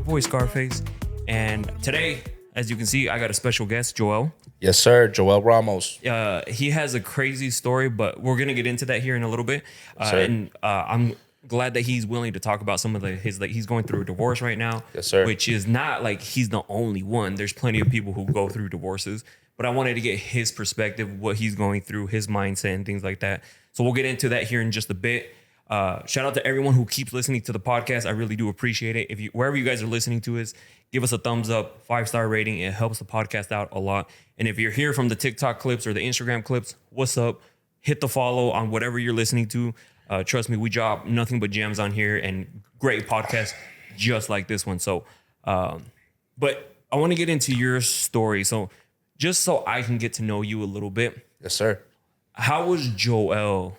boy Scarface. And today, as you can see, I got a special guest, Joel. Yes, sir. Joel Ramos. He has a crazy story, but we're going to get into that here in a little bit. I'm glad that he's willing to talk about some of he's going through a divorce right now. Yes, sir. Which is not like he's the only one. There's plenty of people who go through divorces, but I wanted to get his perspective, what he's going through, his mindset and things like that. So we'll get into that here in just a bit. Shout out to everyone who keeps listening to the podcast. I really do appreciate it. If you, wherever you guys are listening to us, give us a thumbs up, 5-star rating. It helps the podcast out a lot. And if you're here from the TikTok clips or the Instagram clips, what's up? Hit the follow on whatever you're listening to. Trust me, we drop nothing but gems on here and great podcasts just like this one. So, but I want to get into your story. So just so I can get to know you a little bit. Yes, sir. How was Joel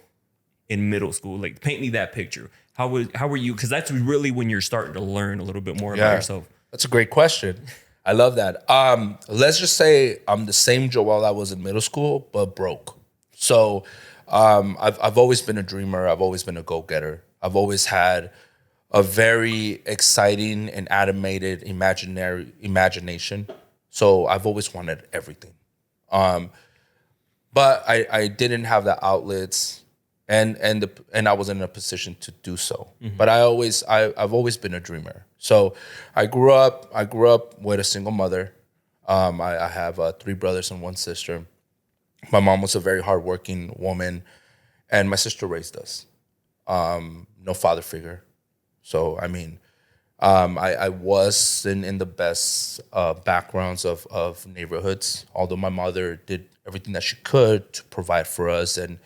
in middle school? Like, paint me that picture. How were you? Because that's really when you're starting to learn a little bit more about yourself. That's a great question. I love that. Let's just say I'm the same Joel I was in middle school, but broke. So I've always been a dreamer. I've always been a go-getter. I've always had a very exciting and animated imagination. So I've always wanted everything. But I didn't have the outlets and I wasn't in a position to do so. Mm-hmm. But I've always been a dreamer. So I grew up with a single mother. I have 3 brothers and 1 sister. My mom was a very hardworking woman, and my sister raised us. No father figure. So I mean, I wasn't in the best backgrounds of neighborhoods, although my mother did everything that she could to provide for us and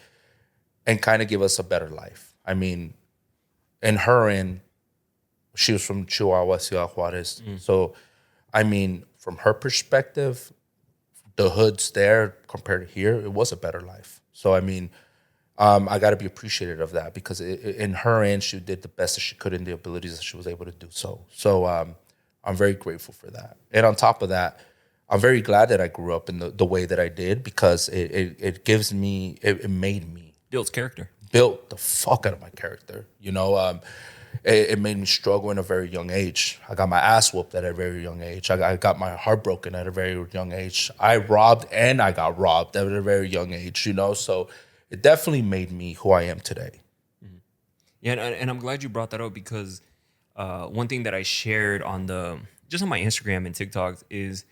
kind of give us a better life. I mean, she was from Chihuahua, Ciudad Juarez. So, I mean, from her perspective, the hoods there compared to here, it was a better life. So, I mean, I got to be appreciative of that because in her end, she did the best that she could in the abilities that she was able to do so. So, I'm very grateful for that. And on top of that, I'm very glad that I grew up in the way that I did because it made me. Built the fuck out of my character. You know, it made me struggle in a very young age. I got my ass whooped at a very young age. I got my heart broken at a very young age. I robbed and I got robbed at a very young age, you know? So it definitely made me who I am today. Mm-hmm. Yeah, and I'm glad you brought that up because one thing that I shared on just on my Instagram and TikToks is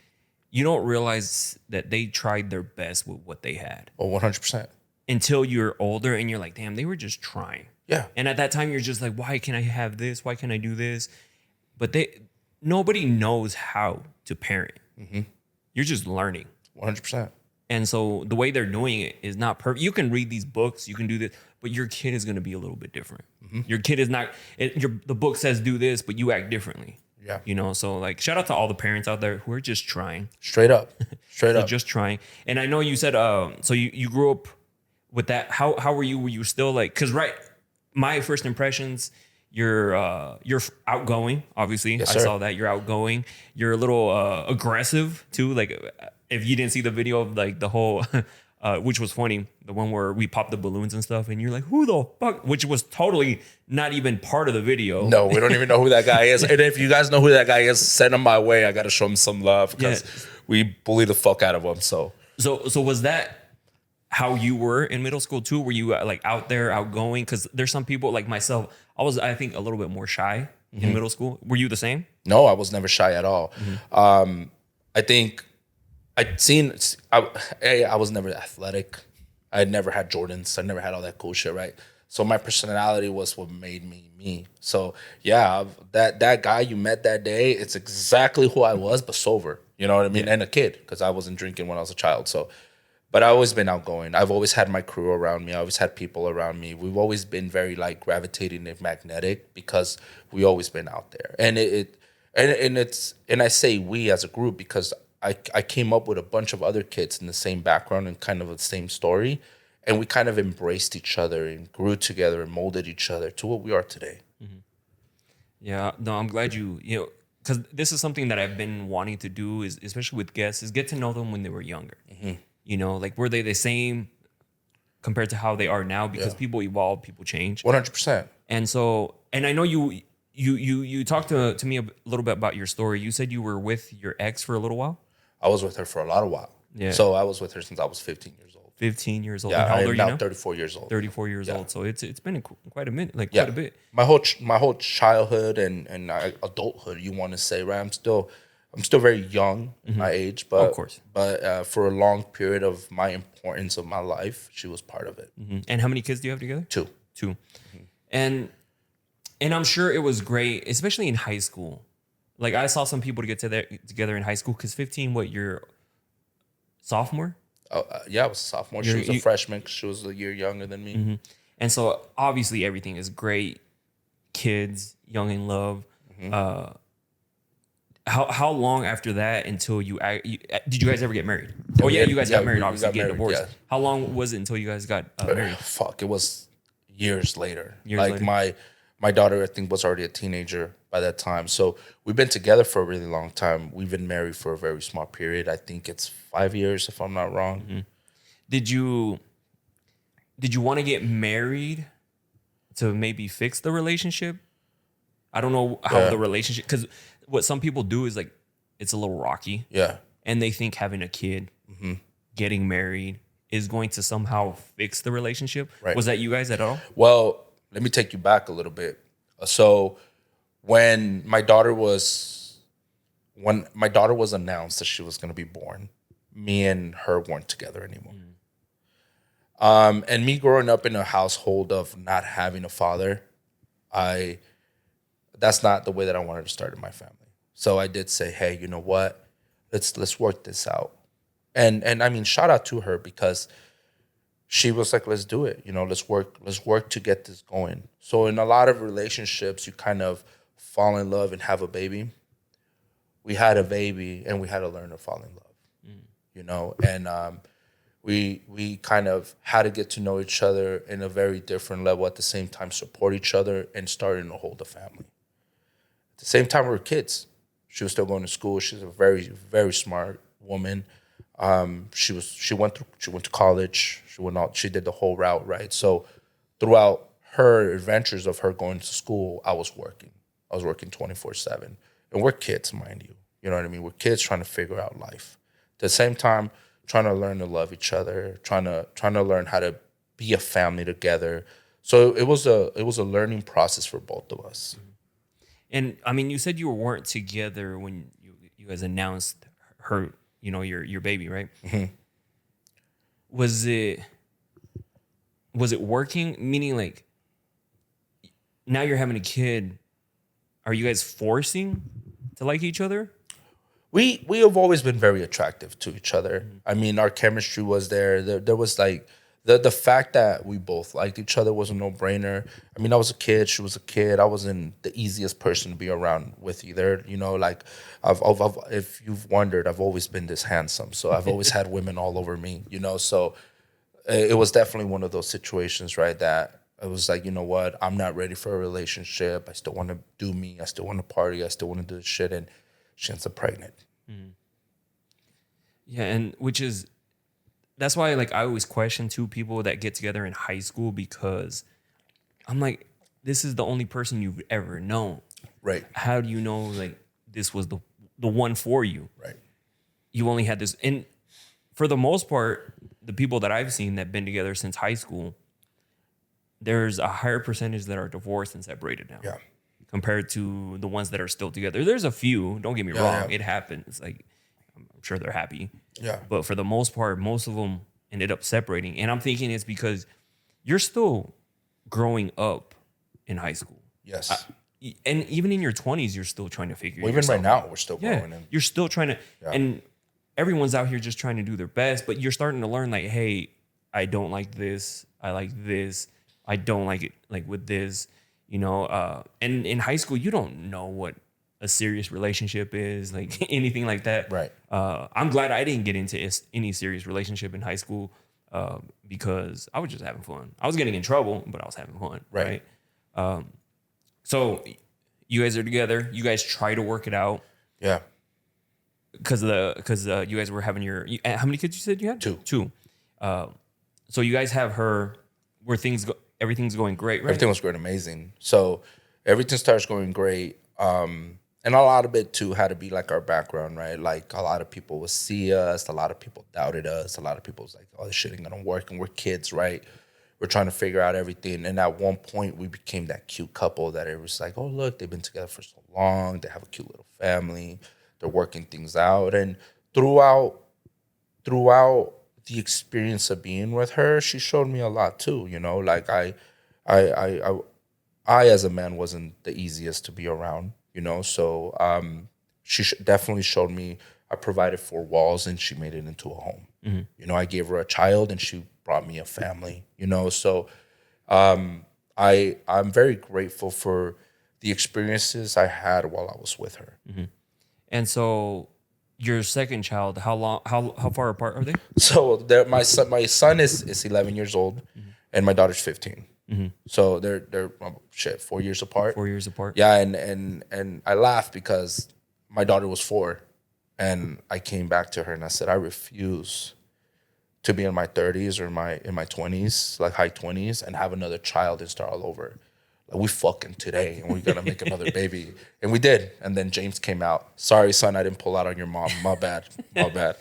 you don't realize that they tried their best with what they had. Oh, 100%. Until you're older and you're like, damn, they were just trying. Yeah. And at that time, you're just like, why can I have this? Why can I do this? But nobody knows how to parent. Mm-hmm. You're just learning. 100%. And so the way they're doing it is not perfect. You can read these books, you can do this, but your kid is going to be a little bit different. Mm-hmm. Your kid is not, the book says do this, but you act differently. Yeah. You know, so like shout out to all the parents out there who are just trying. Straight up. Just trying. And I know you said, so you grew up with that. How were you? Were you still like, cause my first impressions, you're outgoing, obviously. Yes, I sir. saw that you're outgoing. You're a little aggressive too. Like if you didn't see the video of like the whole, which was funny, the one where we popped the balloons and stuff, and you're like, who the fuck? Which was totally not even part of the video. No, we don't even know who that guy is. And if you guys know who that guy is, send him my way. I got to show him some love because we bully the fuck out of him. So was that how you were in middle school too? Were you like out there, outgoing? Because there's some people like myself. I think, a little bit more shy in middle school. Were you the same? No, I was never shy at all. Mm-hmm. I think I was never athletic. I had never had Jordans. I never had all that cool shit, right? So my personality was what made me me. So yeah, that guy you met that day, it's exactly who I was, but sober. You know what I mean? Yeah. And a kid, because I wasn't drinking when I was a child. So. But I've always been outgoing. I've always had my crew around me. I always had people around me. We've always been very like gravitating and magnetic because we always been out there. And I say we as a group because I came up with a bunch of other kids in the same background and kind of the same story, and we kind of embraced each other and grew together and molded each other to what we are today. Mm-hmm. Yeah, no, I'm glad you know, because this is something that I've been wanting to do, is especially with guests, is get to know them when they were younger. Mm-hmm. You know, like, were they the same compared to how they are now? Because people evolve, people change. 100%. And so, and I know you you talked to me a little bit about your story. You said you were with your ex for a little while. I was with her for a lot of while. Yeah. So I was with her since I was 15 years old. 15 years old. Yeah, And how I old are am you now now? 34 years old. 34 years old. So it's been quite a minute, like Yeah. quite a bit. My whole childhood and adulthood, you want to say, right? I'm still very young in my age, but Of course. But for a long period of my importance of my life, she was part of it. And how many kids do you have together? 2. 2. And I'm sure it was great, especially in high school. Like I saw some people to get together in high school because 15, what, you're sophomore? Yeah, I was a sophomore. She was a freshman 'cause she was a year younger than me. And so obviously everything is great. Kids, young in love. How long after that until did you guys ever get married? Oh yeah, you guys got married. Obviously, got get married, divorced. yeah. How long was it until you guys got married? Fuck, it was years later. Years like later. my daughter, I think, was already a teenager by that time. So we've been together for a really long time. We've been married for a very small period. I think it's 5 years, if I'm not wrong. Did you want to get married to maybe fix the relationship? I don't know how the relationship, because what some people do is like it's a little rocky. Yeah. And they think having a kid, getting married is going to somehow fix the relationship. Right. Was that you guys at all? Well, let me take you back a little bit. So when my daughter was announced that she was going to be born, me and her weren't together anymore. And me growing up in a household of not having a father, that's not the way that I wanted to start in my family. So I did say, hey, you know what? Let's work this out. And I mean, shout out to her because she was like, let's do it. You know, let's work to get this going. So in a lot of relationships, you kind of fall in love and have a baby. We had a baby and we had to learn to fall in love, you know? And we kind of had to get to know each other in a very different level, at the same time support each other and starting to hold a family. At the same time, we were kids. She was still going to school. She's a very, very smart woman. She went to college. She did the whole route, right? So throughout her adventures of her going to school, I was working 24/7. And we're kids, mind you. You know what I mean? We're kids trying to figure out life. At the same time, trying to learn to love each other, trying to learn how to be a family together. So it was a learning process for both of us. And I mean, you said you weren't together when you guys announced her, you know, your baby, right? Was it working? Meaning, like, now you're having a kid. Are you guys forcing to like each other? We have always been very attractive to each other. I mean, our chemistry was there. There was like the fact that we both liked each other was a no-brainer. I mean, I was a kid. She was a kid. I wasn't the easiest person to be around with either. You know, like if you've wondered, I've always been this handsome. So I've always had women all over me, you know. So it was definitely one of those situations, right, that it was like, you know what, I'm not ready for a relationship. I still want to do me. I still want to party. I still want to do this shit. And she ends up pregnant. Yeah, and that's why, like, I always question two people that get together in high school, because I'm like, this is the only person you've ever known. Right. How do you know, like, this was the one for you? Right. You only had this. And for the most part, the people that I've seen that have been together since high school, there's a higher percentage that are divorced and separated now. Yeah. Compared to the ones that are still together. There's a few, don't get me wrong. Yeah. It happens. Like, I'm sure they're happy. Yeah. But for the most part, most of them ended up separating. And I'm thinking it's because you're still growing up in high school. Yes. And even in your 20s, you're still trying to figure Even yourself right now, we're still Yeah, growing in. you're still trying to, and everyone's out here just trying to do their best, but you're starting to learn, like, hey, I don't like this. I like this. I don't like it, like, with this, you know. And in high school, you don't know what a serious relationship is, like anything like that. Right. I'm glad I didn't get into any serious relationship in high school because I was just having fun. I was getting in trouble, but I was having fun. Right. So you guys are together. You guys try to work it out. Yeah. Because you guys were having how many kids you said you had? Two. So you guys have her where everything's going great, right? Everything was great, amazing. So everything starts going great. And a lot of it too had to be like our background, right? Like a lot of people would see us, a lot of people doubted us, a lot of people was like, "Oh, this shit ain't gonna work," and we're kids, right? We're trying to figure out everything, and at one point we became that cute couple that it was like, "Oh, look, they've been together for so long, they have a cute little family, they're working things out." And throughout the experience of being with her, she showed me a lot too. You know, like I, I as a man wasn't the easiest to be around. You know, so she definitely showed me. I provided 4 walls, and she made it into a home. You know, I gave her a child, and she brought me a family. You know, so I'm very grateful for the experiences I had while I was with her. And so your second child, how far apart are they? So my son is 11 years old, and my daughter's 15. So they're 4 years apart. 4 years apart. Yeah, and I laugh because my daughter was 4, and I came back to her and I said, I refuse to be in my 30s or in my 20s, like high 20s, and have another child and start all over. Like, we fucking today, and we're gonna make another baby, and we did. And then James came out. Sorry, son, I didn't pull out on your mom. My bad, my bad.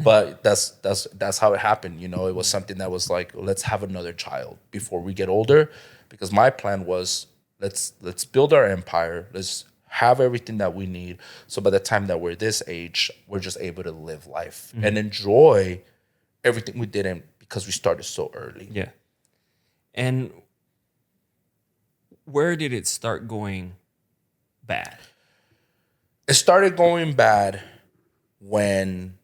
But that's how it happened. You know, it was something that was like, let's have another child before we get older, because my plan was let's build our empire. Let's have everything that we need. So by the time that we're this age, we're just able to live life and enjoy everything we didn't because we started so early. Yeah. And where did it start going bad? It started going bad when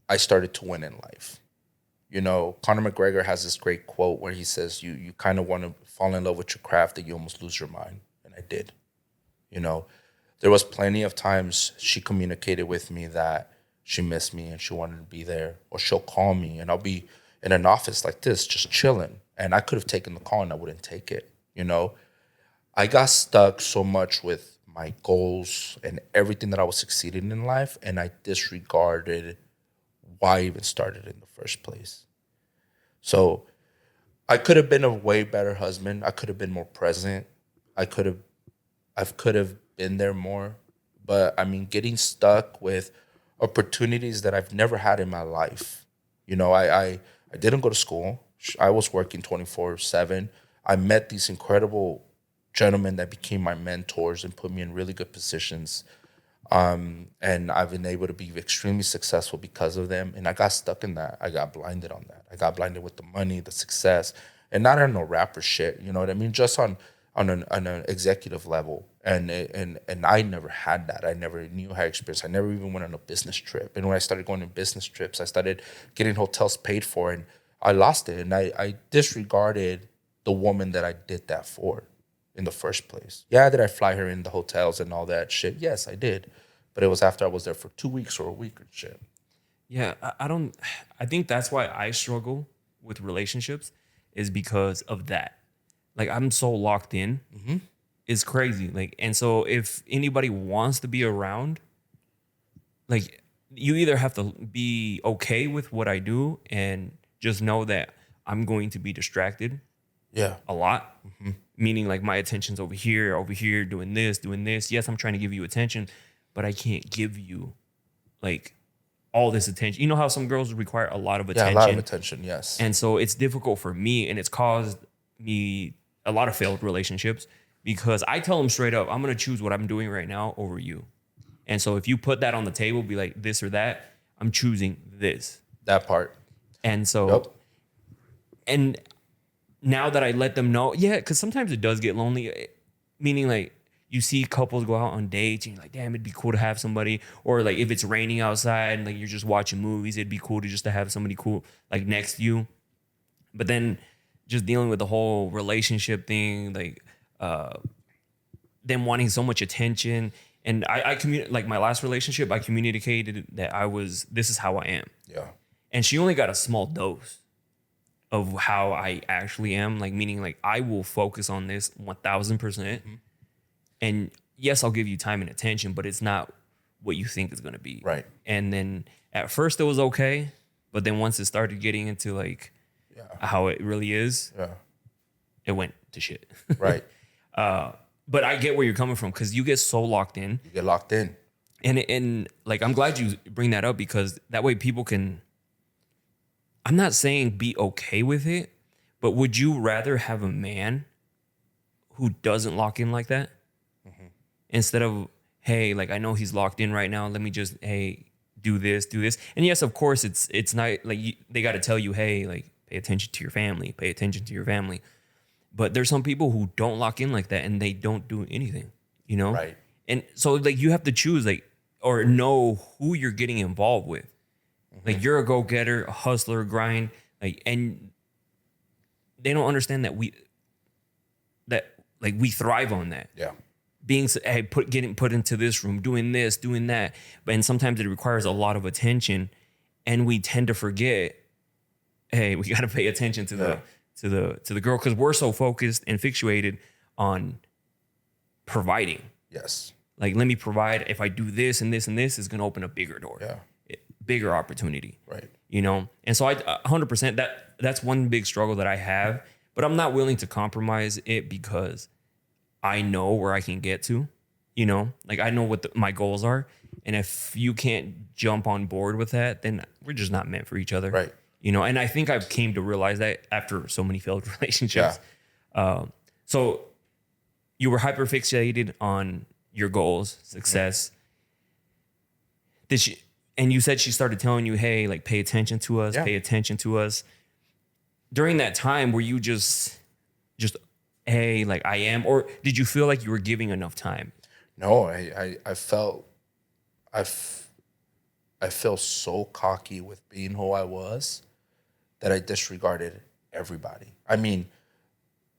I started to win in life. You know, Conor McGregor has this great quote where he says, you kind of want to fall in love with your craft that you almost lose your mind. And I did. You know, there was plenty of times she communicated with me that she missed me and she wanted to be there, or she'll call me and I'll be in an office like this, just chilling. And I could have taken the call and I wouldn't take it. You know, I got stuck so much with my goals and everything that I was succeeding in life, and I disregarded why I even started in the first place. So I could have been a way better husband. I could have been more present. I could have been there more. But I mean, getting stuck with opportunities that I've never had in my life. You know, I didn't go to school. I was working 24/7. I met these incredible gentlemen that became my mentors and put me in really good positions. And I've been able to be extremely successful because of them. And I got stuck in that. I got blinded on that. I got blinded with the money, the success, and not on no rapper shit. You know what I mean? Just on an executive level. And I never had that. I never knew how to experience. I never even went on a business trip. And when I started going on business trips, I started getting hotels paid for, and I lost it. And I disregarded the woman that I did that for in the first place. Yeah, did I fly her in the hotels and all that shit? Yes, I did. But it was after I was there for 2 weeks or a week or shit. Yeah, I think that's why I struggle with relationships, is because of that. Like, I'm so locked in. It's crazy. Like, and so if anybody wants to be around, like, you either have to be okay with what I do and just know that I'm going to be distracted a lot. Meaning, like, my attention's over here, doing this. Yes, I'm trying to give you attention, but I can't give you, like, all this attention. You know how some girls require a lot of attention? Yeah, a lot of attention, yes. And so it's difficult for me, and it's caused me a lot of failed relationships, because I tell them straight up, I'm going to choose what I'm doing right now over you. And so if you put that on the table, be like this or that, I'm choosing this. That part. And so, and now that I let them know, because sometimes it does get lonely, meaning, like, you see couples go out on dates and you're like, damn, it'd be cool to have somebody. Or, like, if it's raining outside and, like, you're just watching movies, it'd be cool to have somebody cool, like, next to you. But then just dealing with the whole relationship thing, like, them wanting so much attention. And I like, my last relationship, I communicated that this is how I am. Yeah. And she only got a small dose of how I actually am, like, meaning, like, I will focus on this 1000%. And yes, I'll give you time and attention, but it's not what you think it's going to be. Right. And then at first it was okay, but then once it started getting into, like, how it really is, it went to shit. Right. but I get where you're coming from because you get so locked in. You get locked in. And like, I'm glad you bring that up because that way people can, I'm not saying be okay with it, but would you rather have a man who doesn't lock in like that instead of, hey, like, I know he's locked in right now. Let me just, hey, do this. And yes, of course, it's not like they got to tell you, hey, like, pay attention to your family, But there's some people who don't lock in like that and they don't do anything, you know? Right. And so, like, you have to choose, like, or know who you're getting involved with. Like, you're a go-getter, a hustler, grind, like, and they don't understand that we thrive on that. Yeah. Being getting put into this room, doing this, doing that, and sometimes it requires a lot of attention, and we tend to forget. Hey, we got to pay attention to the girl because we're so focused and fixated on providing. Yes. Like, let me provide. If I do this and this and this, is going to open a bigger door. Yeah. Bigger opportunity. Right. You know, and so I 100% that's one big struggle that I have, but I'm not willing to compromise it because I know where I can get to, you know, like I know what my goals are. And if you can't jump on board with that, then we're just not meant for each other. Right. You know, and I think I've came to realize that after so many failed relationships. Yeah. So you were hyper fixated on your goals, success. And you said she started telling you, hey, like, pay attention to us, pay attention to us. During that time, were you just, hey, like, I am, or did you feel like you were giving enough time? No, I felt so cocky with being who I was that I disregarded everybody. I mean,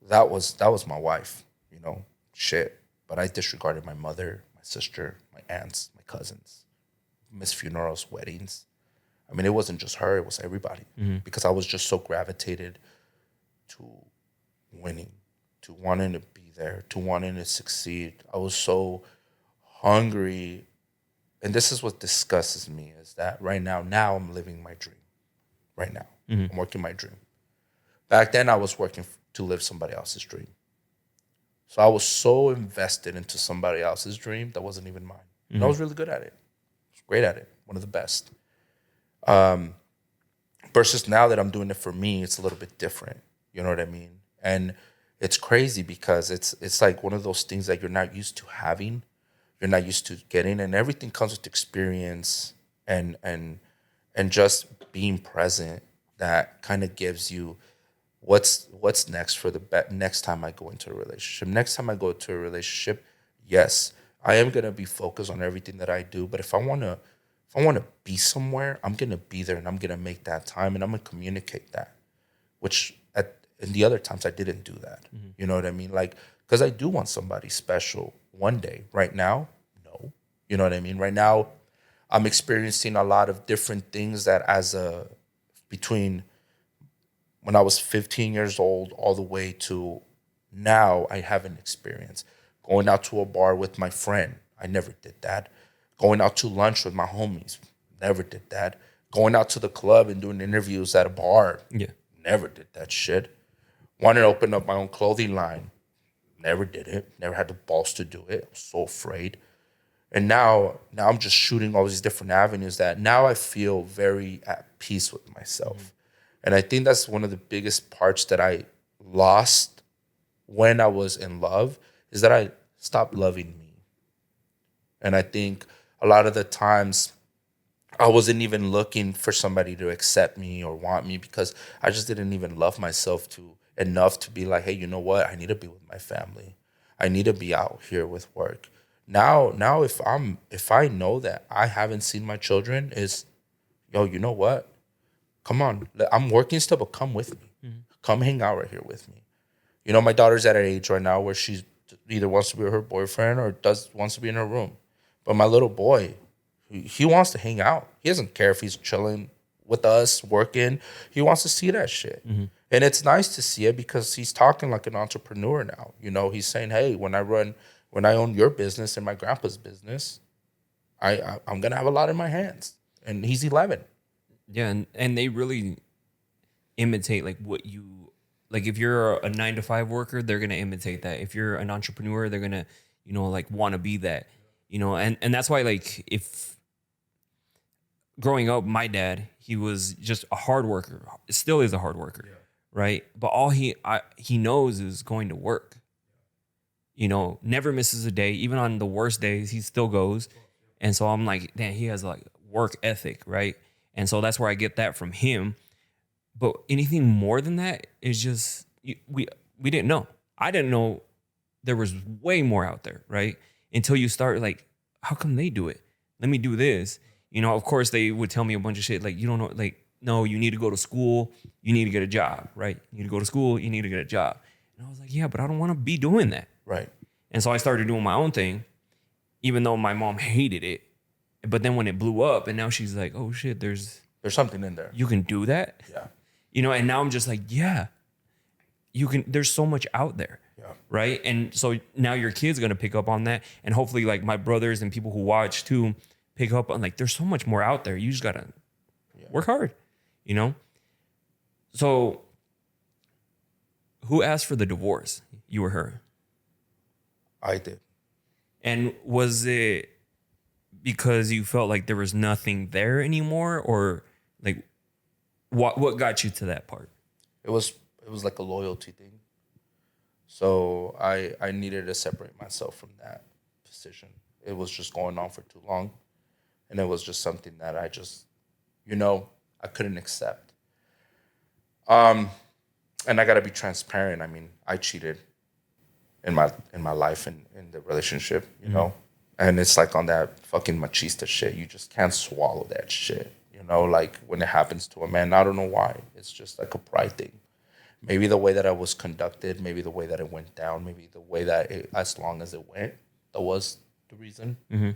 that was my wife, you know, shit. But I disregarded my mother, my sister, my aunts, my cousins, missed funerals, weddings. I mean, it wasn't just her, it was everybody. Because I was just so gravitated to winning, to wanting to be there, to wanting to succeed. I was so hungry. And this is what disgusts me, is that right now I'm living my dream. Right now, I'm working my dream. Back then, I was working to live somebody else's dream. So I was so invested into somebody else's dream that wasn't even mine. And I was really good at it. I was great at it, one of the best. Versus now that I'm doing it for me, it's a little bit different. You know what I mean? And it's crazy because it's like one of those things that you're not used to having, you're not used to getting, and everything comes with experience and just being present. That kind of gives you what's next for the next time I go into a relationship. Next time I go into a relationship, yes, I am gonna be focused on everything that I do. But if I wanna be somewhere, I'm gonna be there and I'm gonna make that time and I'm gonna communicate that. Which in the other times I didn't do that. You know what I mean? Like, because I do want somebody special one day. Right now, no. You know what I mean? Right now, I'm experiencing a lot of different things that between when I was 15 years old all the way to now, I haven't experienced. Going out to a bar with my friend, I never did that. Going out to lunch with my homies, never did that. Going out to the club and doing interviews at a bar, never did that shit. Wanted to open up my own clothing line, never did it. Never had the balls to do it. I was so afraid. And now I'm just shooting all these different avenues that now I feel very at peace with myself. And I think that's one of the biggest parts that I lost when I was in love, is that I stopped loving me. And I think a lot of the times I wasn't even looking for somebody to accept me or want me because I just didn't even love myself enough to be like, hey, you know what? I need to be with my family. I need to be out here with work. Now if I know that I haven't seen my children, is, yo, you know what? Come on. I'm working still, but come with me. Come hang out right here with me. You know, my daughter's at an age right now where she either wants to be with her boyfriend or wants to be in her room. But my little boy, he wants to hang out. He doesn't care if he's chilling with us, working. He wants to see that shit. And it's nice to see it because he's talking like an entrepreneur now. You know, he's saying, hey, when I own your business and my grandpa's business, I'm going to have a lot in my hands. And he's 11. Yeah, and they really imitate like what you like if you're a 9 to 5 worker, they're gonna imitate that. If you're an entrepreneur, they're gonna, like want to be that, and that's why, like, if growing up, my dad, he was just a hard worker. Still is a hard worker, right? But all he knows is going to work. Never misses a day. Even on the worst days, he still goes. And so I'm like, damn, he has like work ethic, right? And so that's where I get that from him. But anything more than that is just we didn't know. I didn't know there was way more out there, right? Until you start like, how come they do it? Let me do this. Of course they would tell me a bunch of shit like, you don't know, like, no, you need to go to school, you need to get a job, right? You need to go to school, you need to get a job. And I was like, yeah, but I don't want to be doing that. Right. And so I started doing my own thing, even though my mom hated it. But then when it blew up and now she's like, oh shit, there's something in there. You can do that? Yeah. And now I'm just like, yeah, you can, there's so much out there. Yeah. Right. And so now your kid's going to pick up on that. And hopefully like my brothers and people who watch too, pick up on like, there's so much more out there. You just got to work hard, So who asked for the divorce? You or her? I did. And was it because you felt like there was nothing there anymore, or like what got you to that part? It was like a loyalty thing. So I needed to separate myself from that position. It was just going on for too long. And it was just something that I just, I couldn't accept. And I got to be transparent. I mean, I cheated in my life and in the relationship, know. And it's like on that fucking machista shit. You just can't swallow that shit, like when it happens to a man. I don't know why. It's just like a pride thing. Maybe the way that I was conducted, maybe the way that it went down, maybe the way that as long as it went, that was the reason. Mm-hmm.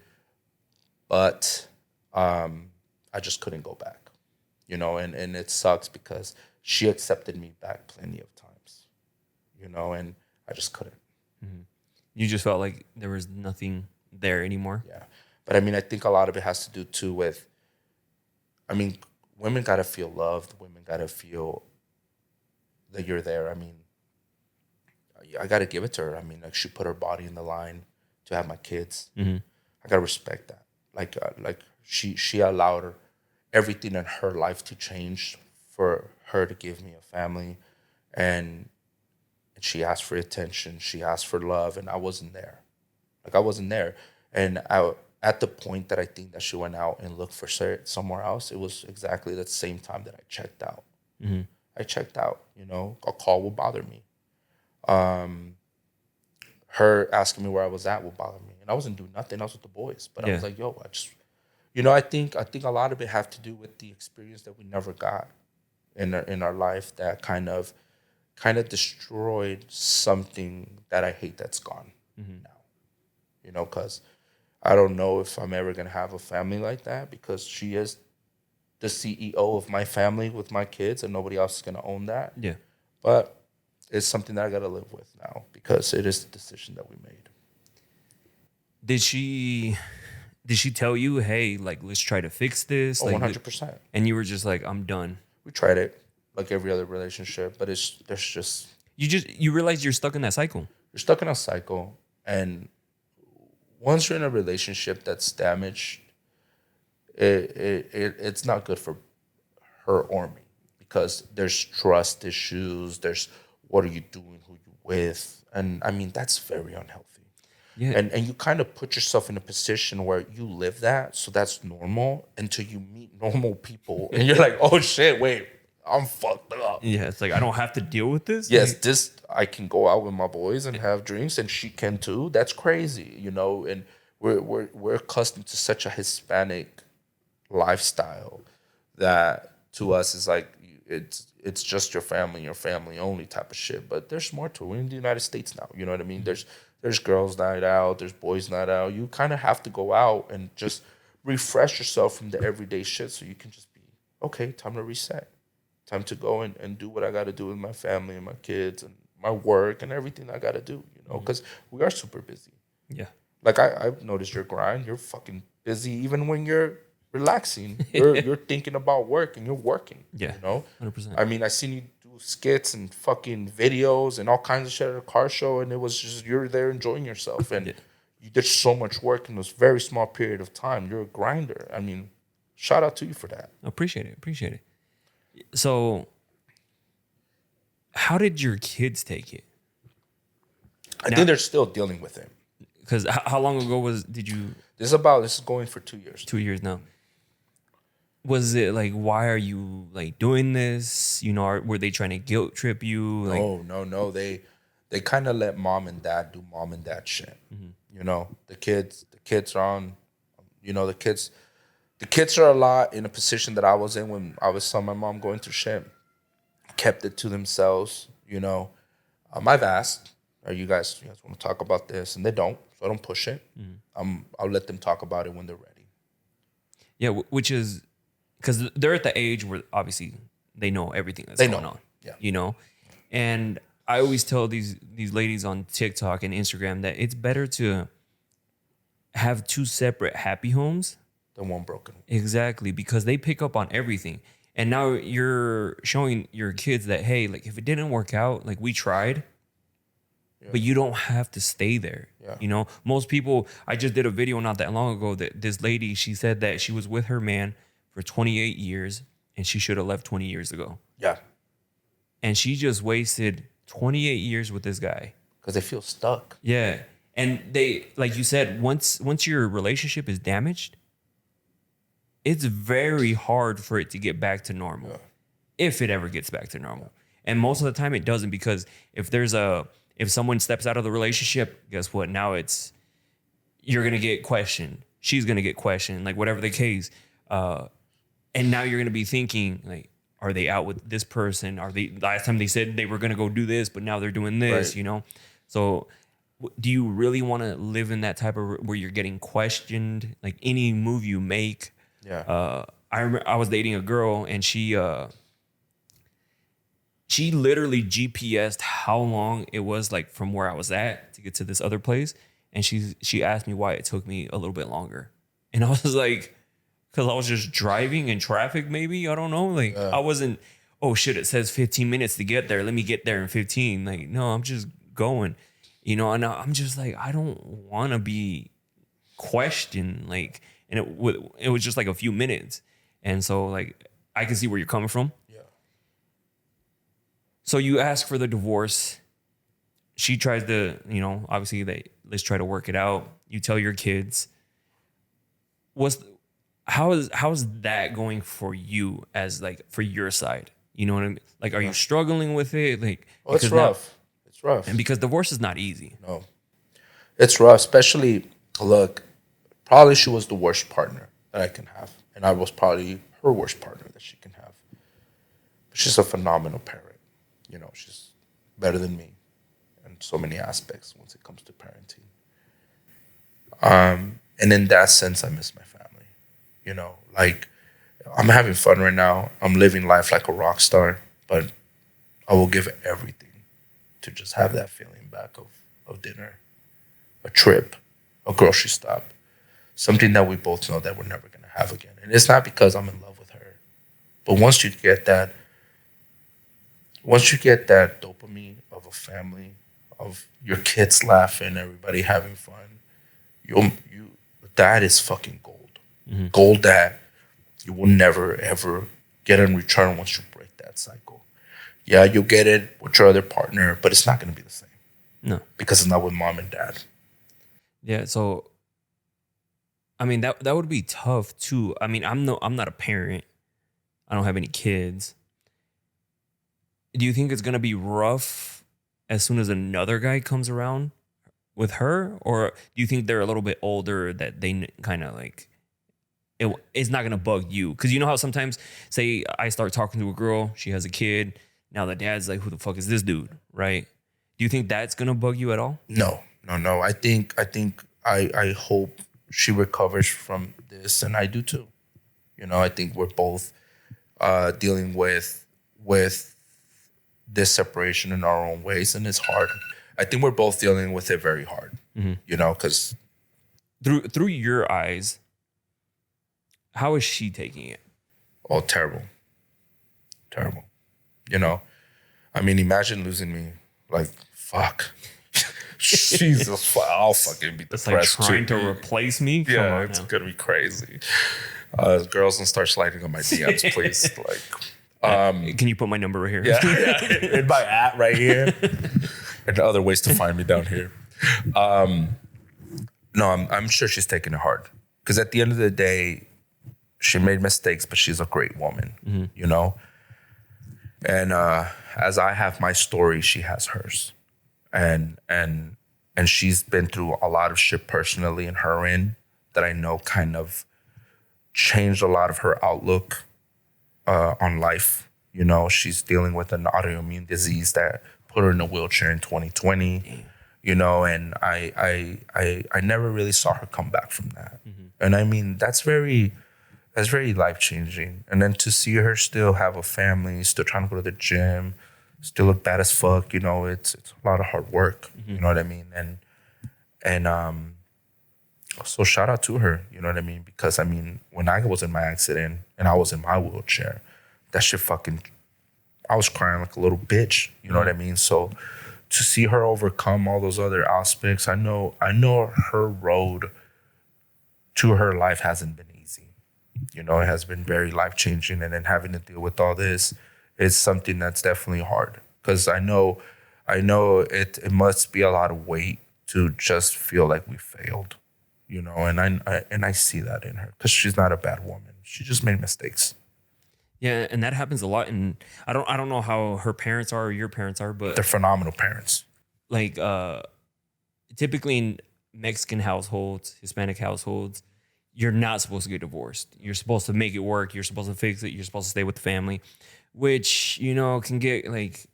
But I just couldn't go back, and it sucks because she accepted me back plenty of times, and I just couldn't. Mm-hmm. You just felt like there was nothing there anymore? Yeah. But I mean, I think a lot of it has to do too with, women got to feel loved. Women got to feel that you're there. I mean, I got to give it to her. I mean, like she put her body in the line to have my kids. Mm-hmm. I got to respect that. Like she allowed everything in her life to change for her to give me a family, and she asked for attention. She asked for love, and I wasn't there. Like I wasn't there. And at the point that I think that she went out and looked for somewhere else, it was exactly the same time that I checked out. Mm-hmm. I checked out, a call will bother me. Her asking me where I was at will bother me. And I wasn't doing nothing. I was with the boys. But I was like, yo, I just, I think a lot of it have to do with the experience that we never got in our life that kind of destroyed something that I hate that's gone now. Because I don't know if I'm ever going to have a family like that, because she is the CEO of my family with my kids and nobody else is going to own that. Yeah. But it's something that I got to live with now because it is the decision that we made. Did she tell you, hey, like, let's try to fix this? Oh, like, 100%. And you were just like, I'm done. We tried it like every other relationship, but you realize you're stuck in that cycle. You're stuck in a cycle. And once you're in a relationship that's damaged, it's not good for her or me, because there's trust issues. There's what are you doing, who you with, and I mean that's very unhealthy. Yeah. And you kind of put yourself in a position where you live that, so that's normal until you meet normal people, and you're like, oh shit, wait, I'm fucked up. Yeah, it's like I don't have to deal with this. Yes, this I can go out with my boys and have drinks, and she can too. That's crazy, And we're accustomed to such a Hispanic lifestyle that to us is like it's just your family only type of shit. But there's more to it. We're in the United States now. You know what I mean? There's girls night out, there's boys night out. You kind of have to go out and just refresh yourself from the everyday shit so you can just be, okay, time to reset. Time to go and do what I got to do with my family and my kids and my work and everything I got to do, because we are super busy. Yeah. Like I've noticed your grind. You're fucking busy even when you're relaxing. You're thinking about work and you're working. Yeah. 100%. I mean, I seen you do skits and fucking videos and all kinds of shit at a car show, and it was just you're there enjoying yourself, and you did so much work in this very small period of time. You're a grinder. I mean, shout out to you for that. Appreciate it. So, how did your kids take it? I think they're still dealing with it. Because how long ago did you? This is going for 2 years. 2 years now. Was it like, why are you like doing this? You know, were they trying to guilt trip you? Like, No. They kind of let mom and dad do mom and dad shit. You know, the kids are on. You know, the kids are a lot in a position that I was in when I was telling my mom going through shit. Kept it to themselves. You know, I've asked, you guys want to talk about this? And they don't, so I don't push it. I'll let them talk about it when they're ready. Yeah, which is because they're at the age where obviously they know everything that's going on. Yeah, you know, and I always tell these ladies on TikTok and Instagram that it's better to have two separate happy homes than one broken. Exactly, because they pick up on everything. And now you're showing your kids that, hey, like if it didn't work out, like we tried, but you don't have to stay there. Yeah. You know, most people, I just did a video not that long ago that this lady, she said that she was with her man for 28 years and she should have left 20 years ago. Yeah. And she just wasted 28 years with this guy. Because they feel stuck. Yeah. And they, like you said, once your relationship is damaged, it's very hard for it to get back to normal, if it ever gets back to normal. And most of the time it doesn't, because if someone steps out of the relationship, guess what? Now you're going to get questioned. She's going to get questioned, like whatever the case. And now you're going to be thinking, like, are they out with this person? Last time they said they were going to go do this, but now they're doing this, right. You know? So do you really want to live in that type of, where you're getting questioned? Like any move you make. Yeah. I remember I was dating a girl and she literally GPS'd how long it was like from where I was at to get to this other place. And she asked me why it took me a little bit longer. And I was like, because I was just driving in traffic, maybe. I don't know. Like I wasn't, oh shit, it says 15 minutes to get there. Let me get there in 15. Like, no, I'm just going. You know, and I'm just like, I don't want to be questioned. Like, and it was just like a few minutes. And so like, I can see where you're coming from. Yeah. So you ask for the divorce. She tries to, you know, obviously let's try to work it out. You tell your kids. How is that going for you as like for your side? You know what I mean? Like, are you struggling with it? Like, it's rough. It's rough. And because divorce is not easy. No, it's rough. Especially, look, probably she was the worst partner that I can have, and I was probably her worst partner that she can have. But she's a phenomenal parent. You know, she's better than me in so many aspects once it comes to parenting. And in that sense, I miss my family. You know, like I'm having fun right now. I'm living life like a rock star, but I will give everything to just have that feeling back of dinner, a trip, a grocery stop, something that we both know that we're never going to have again. And it's not because I'm in love with her, but once you get that dopamine of a family, of your kids laughing, everybody having fun, that is fucking gold. Mm-hmm. Gold that you will never, ever get in return once you break that cycle. Yeah, you'll get it with your other partner, but it's not going to be the same. No. Because it's not with mom and dad. Yeah, so, I mean, that would be tough, too. I mean, I'm not a parent. I don't have any kids. Do you think it's going to be rough as soon as another guy comes around with her? Or do you think they're a little bit older that they kind of like... It's not going to bug you. Because you know how sometimes, say I start talking to a girl, she has a kid. Now the dad's like, who the fuck is this dude? Right? Do you think that's going to bug you at all? No. I hope she recovers from this, and I do too. You know, I think we're both dealing with this separation in our own ways, and it's hard. I think we're both dealing with it very hard. Mm-hmm. You know, because through your eyes, how is she taking it? Oh, terrible. You know, I mean, imagine losing me. Like, fuck. Jesus, I'll fucking be It's depressed like trying too. to replace me. Come Yeah, on it's now. gonna be crazy. Girls, don't start sliding on my DMs, please. Can you put my number right here? Yeah, in my at right here, and other ways to find me down here. No, I'm sure she's taking it hard because at the end of the day, she made mistakes, but she's a great woman, you know. And as I have my story, she has hers, and she's been through a lot of shit personally in her end that I know kind of changed a lot of her outlook on life. You know, she's dealing with an autoimmune disease that put her in a wheelchair in 2020. Damn. You know, and I never really saw her come back from that. And I mean, that's very life changing. And then to see her still have a family, still trying to go to the gym, still look bad as fuck, you know, it's a lot of hard work. You know what I mean? And so shout out to her, you know what I mean? Because I mean, when I was in my accident and I was in my wheelchair, that shit I was crying like a little bitch, you know what I mean? So to see her overcome all those other aspects, I know her road to her life hasn't been easy. You know, it has been very life-changing, and then having to deal with all this is something that's definitely hard. Because I know it must be a lot of weight to just feel like we failed. You know, and I see that in her because she's not a bad woman. She just made mistakes. Yeah, and that happens a lot. And I don't know how her parents are or your parents are, but They're phenomenal parents. like typically in Mexican households, Hispanic households, you're not supposed to get divorced. You're supposed to make it work. You're supposed to fix it. You're supposed to stay with the family, which, you know, can get like,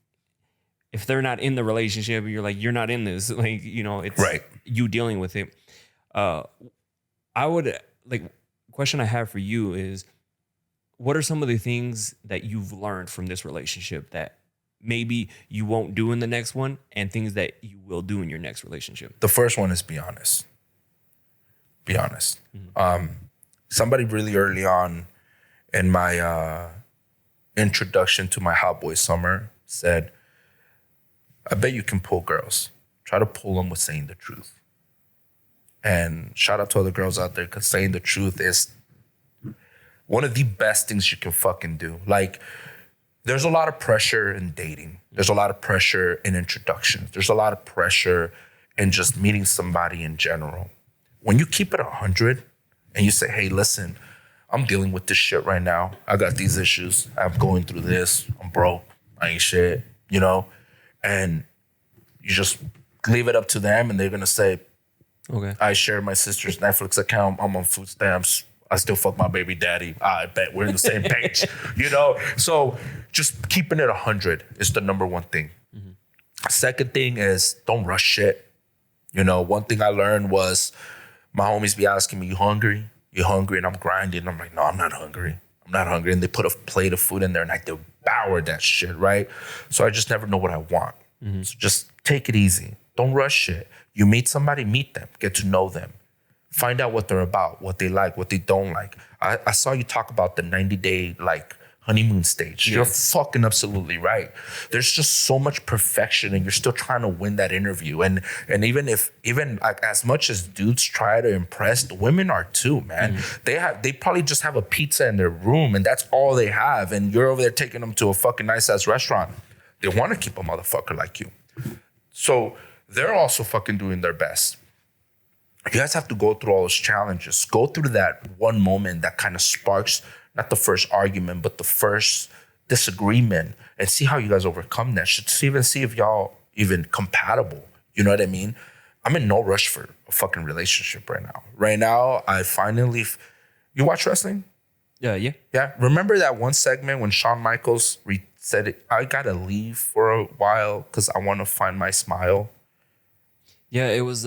if they're not in the relationship, you're like, you're not in this. Like, you know, it's Right. you dealing with it. I would like, question I have for you is, what are some of the things that you've learned from this relationship that maybe you won't do in the next one, and things that you will do in your next relationship? The first one is be honest. Be honest. Somebody really early on in my introduction to my hot boy summer said, I bet you can pull girls. Try to pull them with saying the truth. And shout out to all the girls out there, because saying the truth is one of the best things you can fucking do. Like, there's a lot of pressure in dating. There's a lot of pressure in introductions. There's a lot of pressure in just meeting somebody in general. When you keep it 100 and you say, hey, listen, I'm dealing with this shit right now. I got these issues. I'm going through this. I'm broke. I ain't shit, you know? And you just leave it up to them, and they're going to say, Okay. I share my sister's Netflix account. I'm on food stamps. I still fuck my baby daddy. I bet we're on the same page, you know? So just keeping it 100 is the number one thing. Second thing is don't rush shit. You know, one thing I learned was my homies be asking me, you hungry? You hungry? And I'm grinding. I'm like, no, I'm not hungry. I'm not hungry. And they put a plate of food in there and I devour that shit, right? So I just never know what I want. So just take it easy. Don't rush shit. You meet somebody, meet them. Get to know them. Find out what they're about, what they like, what they don't like. I saw you talk about the 90-day like honeymoon stage. You're fucking absolutely right. There's just so much perfection, and you're still trying to win that interview. And even like as much as dudes try to impress, the women are too, man. They probably just have a pizza in their room, and that's all they have. And you're over there taking them to a fucking nice ass restaurant. They want to keep a motherfucker like you. So they're also fucking doing their best. You guys have to go through all those challenges. Go through that one moment that kind of sparks, not the first argument, but the first disagreement, and see how you guys overcome that shit. See if y'all even compatible. You know what I mean? I'm in no rush for a fucking relationship right now. Right now, I finally... You watch wrestling? Yeah. Yeah. Remember that one segment when Shawn Michaels said, I gotta leave for a while because I want to find my smile? Yeah, it was...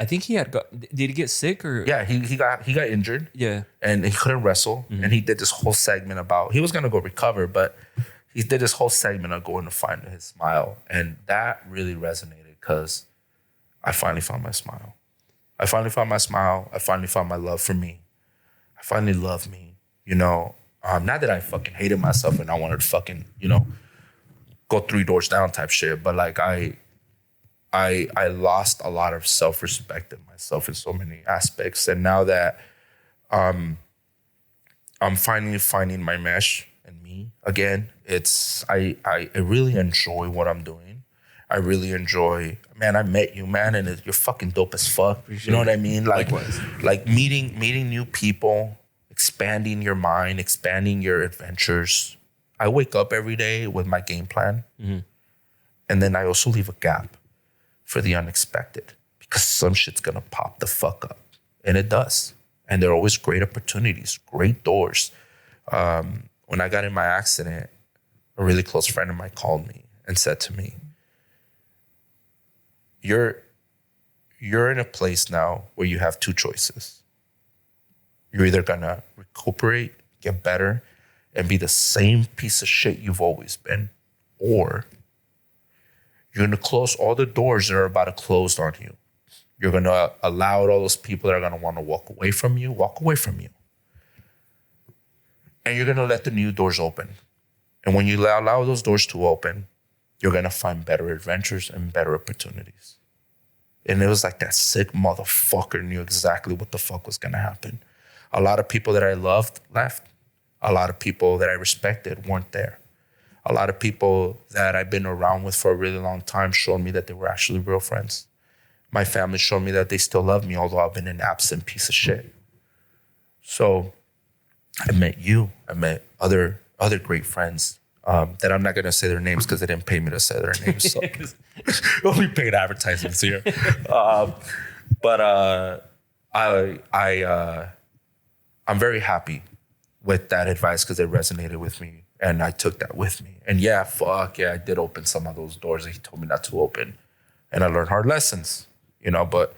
I think he had got... Did he get sick or... Yeah, he got injured. Yeah. And he couldn't wrestle. And he did this whole segment about... He was going to go recover, but he did this whole segment of going to find his smile. And that really resonated because I finally found my smile. I finally found my smile. I finally found my love for me. I finally love me. You know, not that I fucking hated myself and I wanted to fucking, you know, go 3 doors down type shit. But like I lost a lot of self-respect in myself in so many aspects. And now that I'm finally finding my mesh and me again, I really enjoy what I'm doing. I really enjoy, man, I met you, man, and you're fucking dope as fuck. You know what I mean? Like meeting new people, expanding your mind, expanding your adventures. I wake up every day with my game plan. Mm-hmm. And then I also leave a gap for the unexpected, because some shit's gonna pop the fuck up. And it does. And there are always great opportunities, great doors. When I got in my accident, a really close friend of mine called me and said to me, you're in a place now where you have 2 choices. You're either gonna recuperate, get better, and be the same piece of shit you've always been, or you're gonna close all the doors that are about to close on you. You're gonna allow all those people that are gonna wanna walk away from you. And you're gonna let the new doors open. And when you allow those doors to open, you're gonna find better adventures and better opportunities. And it was like that sick motherfucker knew exactly what the fuck was gonna happen. A lot of people that I loved left. A lot of people that I respected weren't there. A lot of people that I've been around with for a really long time showed me that they were actually real friends. My family showed me that they still love me, although I've been an absent piece of shit. So I met you. I met other great friends that I'm not going to say their names because they didn't pay me to say their names. So only paid advertisements here. But I'm very happy with that advice because it resonated with me. And I took that with me. And yeah, I did open some of those doors that he told me not to open. And I learned hard lessons, but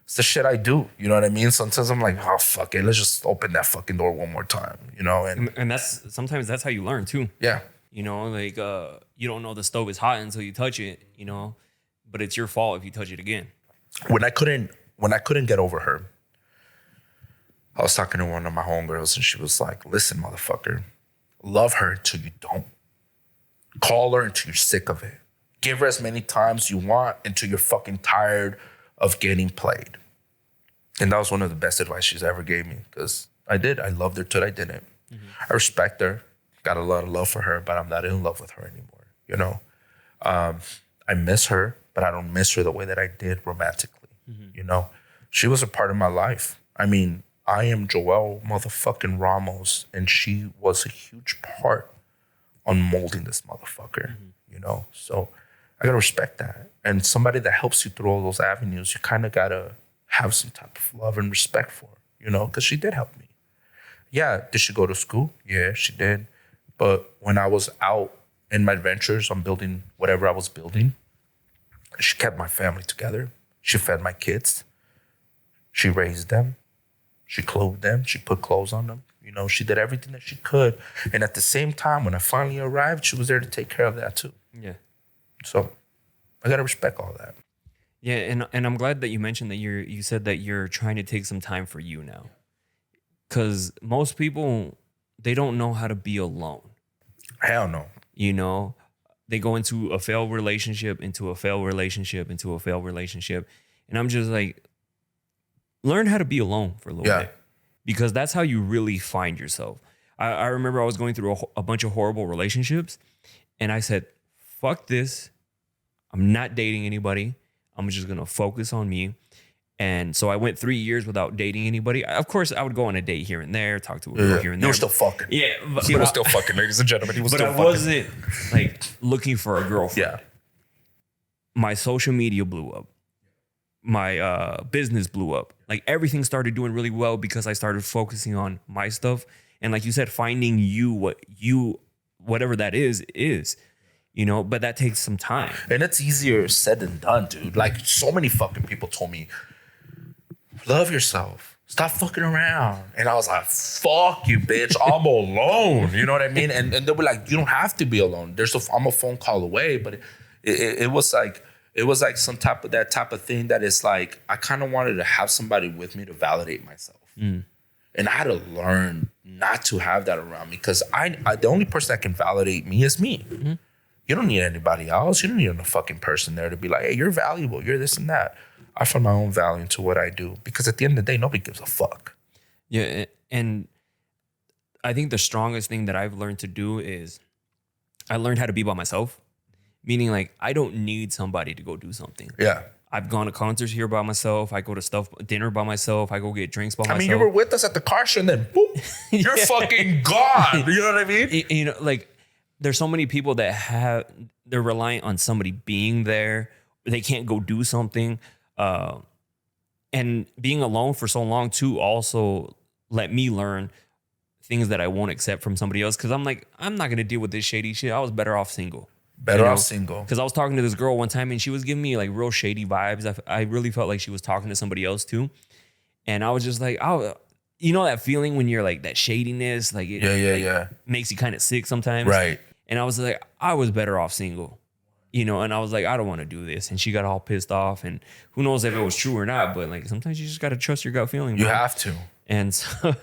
it's the shit I do. You know what I mean? Sometimes I'm like, oh, fuck it. Let's just open that fucking door one more time, And sometimes that's how you learn too. Yeah. You don't know the stove is hot until you touch it, but it's your fault if you touch it again. When I couldn't get over her, I was talking to one of my homegirls and she was like, listen, motherfucker, love her until you don't. Call her until you're sick of it. Give her as many times you want until you're fucking tired of getting played. And that was one of the best advice she's ever gave me, because I did. I loved her till I didn't. Mm-hmm. I respect her, got a lot of love for her, but I'm not in love with her anymore, I miss her, but I don't miss her the way that I did romantically, She was a part of my life. I mean, I am Joel motherfucking Ramos, and she was a huge part on molding this motherfucker, So I gotta respect that. And somebody that helps you through all those avenues, you kind of gotta have some type of love and respect for, because she did help me. Yeah, did she go to school? Yeah, she did. But when I was out in my adventures on building whatever I was building, she kept my family together. She fed my kids. She raised them. She clothed them. She put clothes on them. She did everything that she could. And at the same time, when I finally arrived, she was there to take care of that too. Yeah. So I got to respect all that. Yeah, and I'm glad that you mentioned that you said that you're trying to take some time for you now. Because most people, they don't know how to be alone. Hell no. They go into a failed relationship, into a failed relationship, into a failed relationship. And I'm just like, learn how to be alone for a little bit. Because that's how you really find yourself. I remember I was going through a bunch of horrible relationships. And I said, fuck this. I'm not dating anybody. I'm just going to focus on me. And so I went 3 years without dating anybody. Of course, I would go on a date here and there, talk to a girl here and there. You were still fucking. Yeah. He was still fucking, ladies and gentlemen. He was still fucking. But I wasn't like looking for a girlfriend. Yeah. My social media blew up. My business blew up. Like everything started doing really well because I started focusing on my stuff. And like you said, finding whatever that is, but that takes some time. And it's easier said than done, dude. Like so many fucking people told me, love yourself. Stop fucking around. And I was like, fuck you, bitch. I'm alone. You know what I mean? And they were like, you don't have to be alone. I'm a phone call away. But it was like some type of that type of thing that is like, I kind of wanted to have somebody with me to validate myself. Mm. And I had to learn not to have that around me, because I the only person that can validate me is me. Mm-hmm. You don't need anybody else. You don't need a fucking person there to be like, hey, you're valuable. You're this and that. I find my own value into what I do because at the end of the day, nobody gives a fuck. Yeah. And I think the strongest thing that I've learned to do is I learned how to be by myself, meaning like I don't need somebody to go do something. Yeah. I've gone to concerts here by myself. I go to dinner by myself. I go get drinks by myself. I mean, you were with us at the car show and then boom, you're fucking gone. You know what I mean? You know, like there's so many people that they're reliant on somebody being there. They can't go do something. And being alone for so long too also let me learn things that I won't accept from somebody else. Cause I'm like, I'm not going to deal with this shady shit. I was better off single. Better off single. Because I was talking to this girl one time and she was giving me like real shady vibes. I really felt like she was talking to somebody else too. And I was just like, oh, you know that feeling when you're like that shadiness, like it makes you kind of sick sometimes. Right. And I was like, I was better off single, you know, and I was like, I don't want to do this. And she got all pissed off and who knows if it was true or not, but like sometimes you just got to trust your gut feeling. You bro. have to. And so,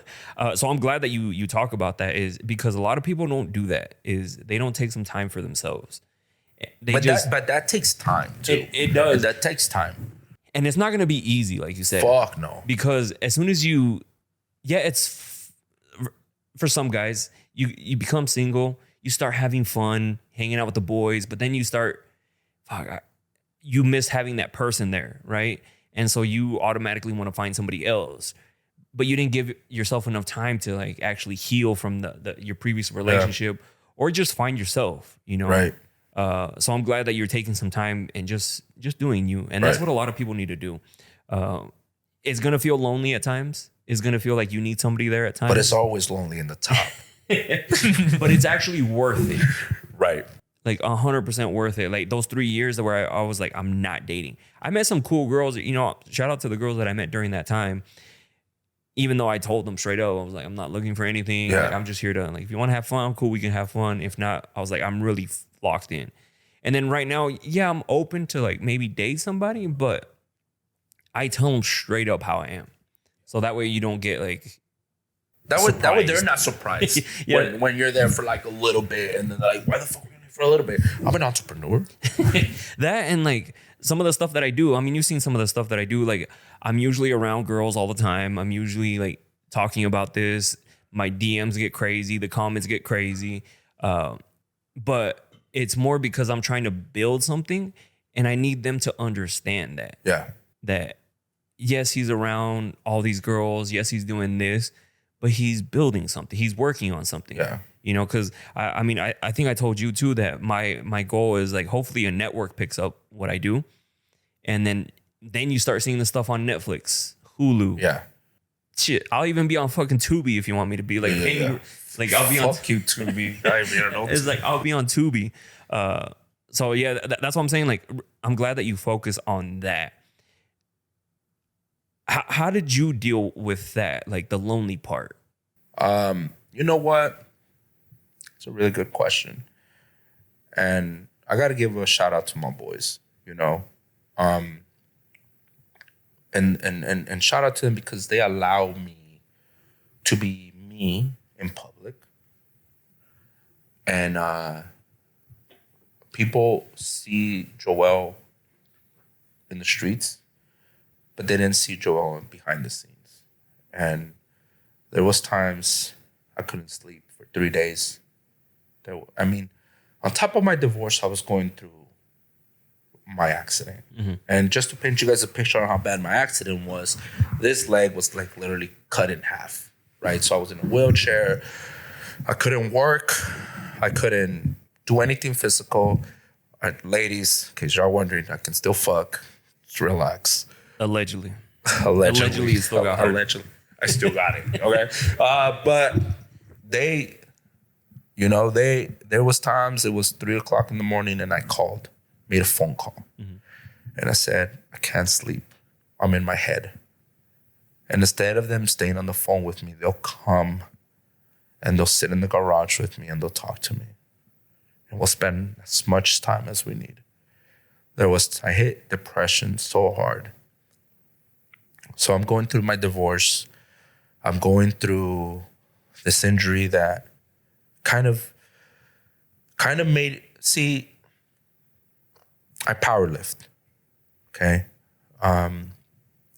so I'm glad that you talk about that is because a lot of people don't do that is they don't take some time for themselves. But that takes time too. It does. That takes time. And it's not going to be easy, like you said. Fuck no. Because as soon as it's for some guys, you become single, you start having fun, hanging out with the boys, but then you you miss having that person there, right? And so you automatically want to find somebody else. But you didn't give yourself enough time to like actually heal from your previous relationship or just find yourself, you know? Right. So I'm glad that you're taking some time and just doing you. And that's what a lot of people need to do. It's going to feel lonely at times. It's going to feel like you need somebody there at times. But it's always lonely in the top. But it's actually worth it. Right. Like 100% worth it. Like those 3 years where I was like, I'm not dating. I met some cool girls, you know, shout out to the girls that I met during that time. Even though I told them straight up, I was like, I'm not looking for anything. Yeah. Like, I'm just here to, like, if you want to have fun, cool, we can have fun. If not, I was like, I'm really locked in. And then right now, yeah, I'm open to like maybe date somebody, but I tell them straight up how I am. So that way you don't get like that way they're not surprised when you're there for like a little bit and then like, why the fuck are you there for a little bit? I'm an entrepreneur. That and like some of the stuff that I do. I mean, you've seen some of the stuff that I do. Like I'm usually around girls all the time. I'm usually like talking about this. My DMs get crazy. The comments get crazy. But it's more because I'm trying to build something and I need them to understand that. Yeah. That yes, he's around all these girls. Yes, he's doing this, but he's building something. He's working on something. Yeah. You know, because I mean, I think I told you too that my goal is like hopefully a network picks up what I do. And then you start seeing the stuff on Netflix, Hulu. Yeah. Shit, I'll even be on fucking Tubi if you want me to be. Like, like I'll be on. Fuck you, Tubi. It's like I'll be on Tubi. So yeah, that's what I'm saying. Like, I'm glad that you focus on that. How did you deal with that? Like the lonely part. You know what? It's a really good question, and I got to give a shout out to my boys. You know, and shout out to them because they allow me to be me in public. And people see Joel in the streets, but they didn't see Joel behind the scenes. And there was times I couldn't sleep for 3 days. On top of my divorce, I was going through my accident. Mm-hmm. And just to paint you guys a picture on how bad my accident was, this leg was like literally cut in half, right? So I was in a wheelchair. I couldn't work. I couldn't do anything physical. Ladies, in case y'all wondering, I can still fuck. Just relax. Allegedly. Allegedly. You still got hurt. Allegedly. I still got it, okay? But there was times it was 3:00 in the morning and I called. Made a phone call. Mm-hmm. And I said, I can't sleep. I'm in my head. And instead of them staying on the phone with me, they'll come and they'll sit in the garage with me and they'll talk to me. And we'll spend as much time as we need. I hit depression so hard. So I'm going through my divorce. I'm going through this injury that kind of made, see, I powerlift. Okay. I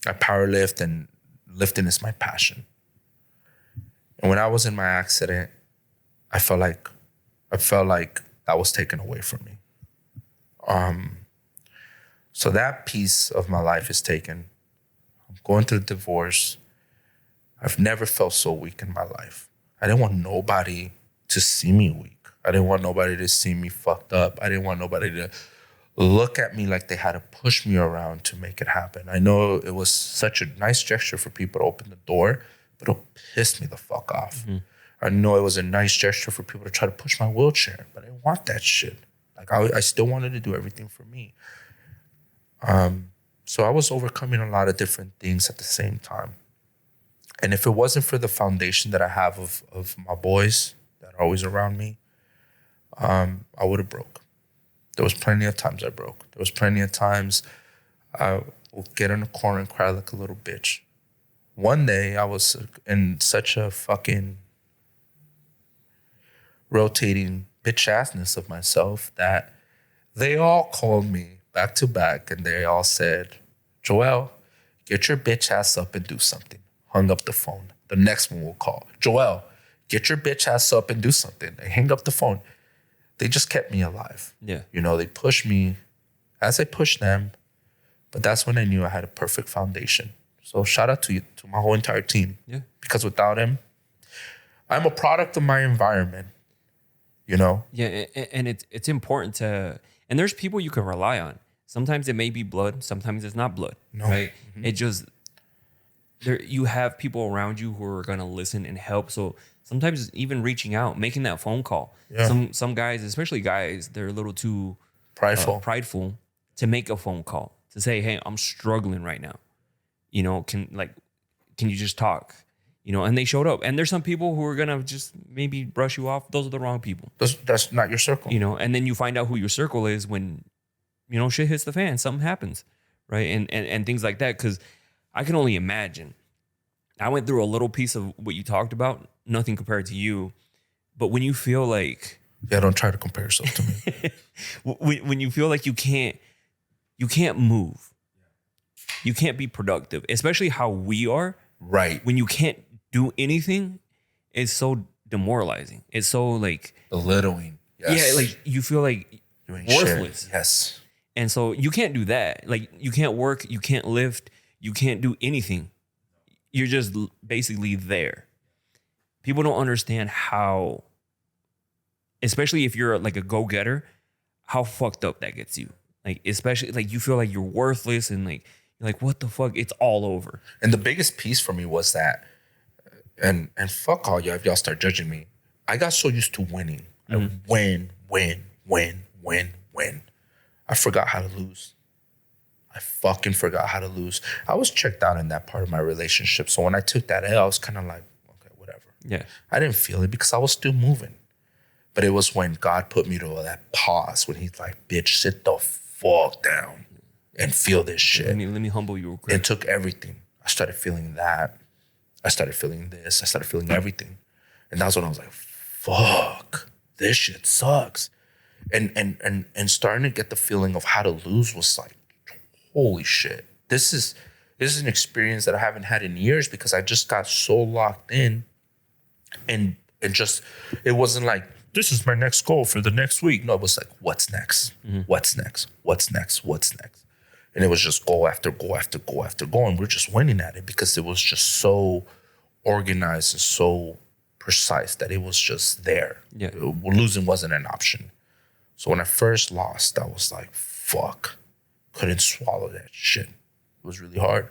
powerlift, and lifting is my passion. And when I was in my accident, I felt like that was taken away from me. So that piece of my life is taken. I'm going through a divorce. I've never felt so weak in my life. I didn't want nobody to see me weak. I didn't want nobody to see me fucked up. I didn't want nobody to look at me like they had to push me around to make it happen. I know it was such a nice gesture for people to open the door, but it pissed me the fuck off. Mm-hmm. I know it was a nice gesture for people to try to push my wheelchair, but I didn't want that shit. Like I still wanted to do everything for me. So I was overcoming a lot of different things at the same time. And if it wasn't for the foundation that I have of my boys that are always around me, I would have broke. There was plenty of times I broke. There was plenty of times I would get in a corner and cry like a little bitch. One day I was in such a fucking rotating bitch assness of myself that they all called me back to back and they all said, Joel, get your bitch ass up and do something. Hung up the phone. The next one will call. Joel, get your bitch ass up and do something. They hang up the phone. They just kept me alive. Yeah. You know, they pushed me as I pushed them, but that's when I knew I had a perfect foundation. So shout out to you, to my whole entire team. Yeah. Because without him, I'm a product of my environment, you know? Yeah, and it's important to, and there's people you can rely on. Sometimes it may be blood, sometimes it's not blood, right? Mm-hmm. It just, you have people around you who are gonna listen and help. So sometimes even reaching out, making that phone call. Yeah. Some guys, especially guys, they're a little too prideful to make a phone call to say, "Hey, I'm struggling right now. You know, can you just talk?" You know, and they showed up. And there's some people who are gonna just maybe brush you off. Those are the wrong people. That's not your circle. You know, and then you find out who your circle is when, you know, shit hits the fan, something happens, right? And things like that. Because I can only imagine. I went through a little piece of what you talked about, nothing compared to you. But when you feel like... Yeah, don't try to compare yourself to me. when you feel like you can't move, you can't be productive, especially how we are. Right. When you can't do anything, it's so demoralizing. It's so like... belittling. Yes. Yeah, like you feel like you ain't worthless. Shit. Yes. And so you can't do that. Like you can't work, you can't lift, you can't do anything. You're just basically there. People don't understand how, especially if you're like a go-getter, how fucked up that gets you. Like, especially like you feel like you're worthless and like, you're like, what the fuck? It's all over. And the biggest piece for me was that, and fuck all y'all if y'all start judging me, I got so used to winning. Mm-hmm. I win. I forgot how to lose. I fucking forgot how to lose. I was checked out in that part of my relationship. So when I took that L, I was kind of like, okay, whatever. Yeah. I didn't feel it because I was still moving. But it was when God put me to that pause when he's like, bitch, sit the fuck down and feel this shit. Let me humble you real quick. It took everything. I started feeling that. I started feeling this. I started feeling everything. And that's when I was like, fuck, this shit sucks. And starting to get the feeling of how to lose was like, holy shit. This is an experience that I haven't had in years because I just got so locked in and just, it wasn't like, this is my next goal for the next week. No, it was like, what's next? Mm-hmm. What's next? What's next? What's next? And it was just goal after goal after goal after goal. And we're just winning at it because it was just so organized and so precise that it was just there. Yeah. Losing wasn't an option. So when I first lost, I was like, fuck. Couldn't swallow that shit. It was really hard.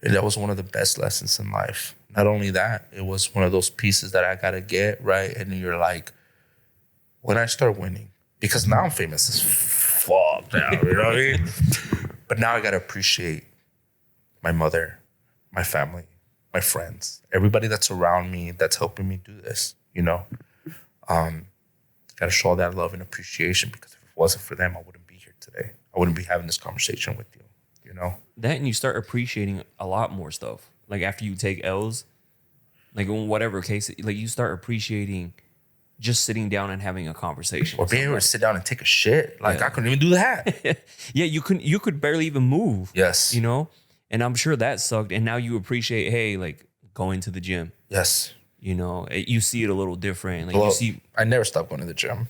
And that was one of the best lessons in life. Not only that, it was one of those pieces that I got to get, right? And you're like, when I start winning, because now I'm famous as fuck now, you know what I mean? But now I got to appreciate my mother, my family, my friends, everybody that's around me that's helping me do this, you know? Got to show all that love and appreciation because if it wasn't for them, I wouldn't be here today. I wouldn't be having this conversation with you, you know? That and you start appreciating a lot more stuff. Like after you take L's, like in whatever case, like you start appreciating just sitting down and having a conversation. Or being able to sit down and take a shit. Like I couldn't even do that. Yeah, you could barely even move. Yes. You know? And I'm sure that sucked. And now you appreciate, hey, like going to the gym. Yes. You know, you see it a little different. Like Well, you see, I never stopped going to the gym.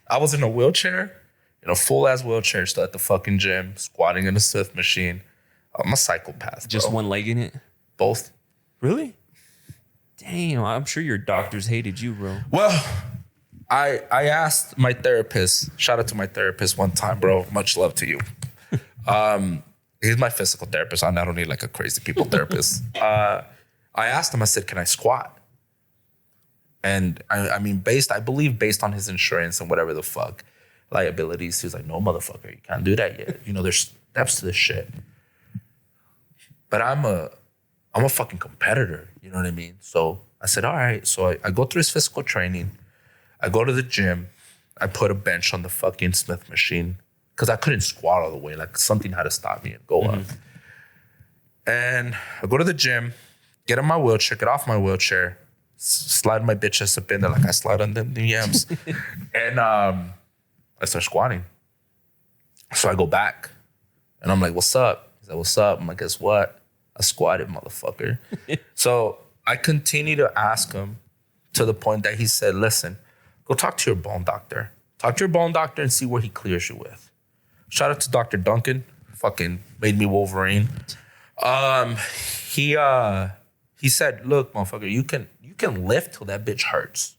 I was in a wheelchair, in a full ass wheelchair, still at the fucking gym, squatting in a Smith machine. I'm a psychopath. just bro. one leg in it. Both. Really? Damn, I'm sure your doctors hated you, bro. Well, I asked my therapist, shout out to my therapist one time, bro. Much love to you. He's my physical therapist. I don't need like a crazy people therapist. I asked him, I said, can I squat? And I mean, I believe based on his insurance and whatever the fuck liabilities, he was like, no, motherfucker, you can't do that yet. You know, there's steps to this shit. But I'm a fucking competitor. You know what I mean? So I said, all right. So I go through his physical training. I go to the gym. I put a bench on the fucking Smith machine because I couldn't squat all the way. Like something had to stop me and go up. And I go to the gym, get in my wheelchair, get off my wheelchair, slide my bitch ass up in there like I slide on them DMs. And I start squatting. So I go back and I'm like, what's up? He's like, what's up? I'm like, guess what? I squatted, motherfucker. So I continue to ask him to the point that he said, listen, go talk to your bone doctor. Talk to your bone doctor and see where he clears you with. Shout out to Dr. Duncan. Fucking made me Wolverine. He said, look, motherfucker, you can lift till that bitch hurts.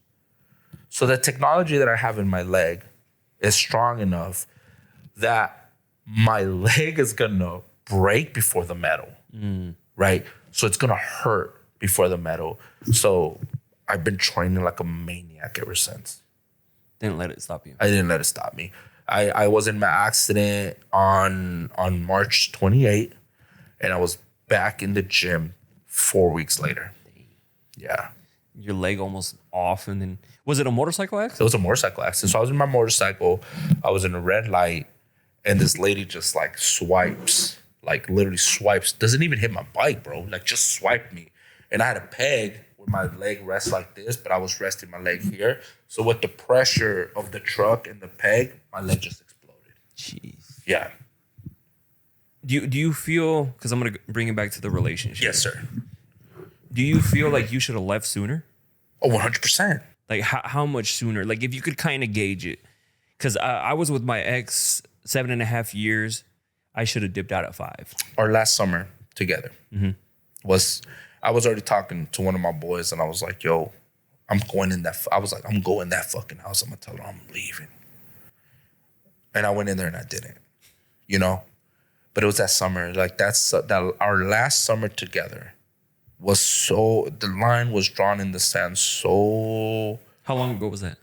So the technology that I have in my leg is strong enough that my leg is gonna break before the metal. Right? So it's gonna hurt before the metal. So I've been training like a maniac ever since. Didn't let it stop you. I didn't let it stop me. I was in my accident on March 28th, and I was back in the gym 4 weeks later. Yeah. Your leg almost off, and then was it a motorcycle accident? It was a motorcycle accident. So I was in my motorcycle. I was in a red light, and this lady just like swipes, like literally swipes. Doesn't even hit my bike, bro. Like just swiped me. And I had a peg where my leg rests like this, but I was resting my leg here. So with the pressure of the truck and the peg, my leg just exploded. Jeez. Yeah. Do you feel, because I'm going to bring it back to the relationship. Yes, sir. Do you feel like you should have left sooner? Oh, 100%. Like how much sooner? Like if you could kind of gauge it. Because I was with my ex 7.5 years. I should have dipped out at 5. Our last summer together I was already talking to one of my boys, and I was like, yo, I'm going that fucking house. I'm going to tell her I'm leaving. And I went in there and I didn't, you know? But it was that summer. Like that our last summer together was the line was drawn in the sand so. How long ago was that?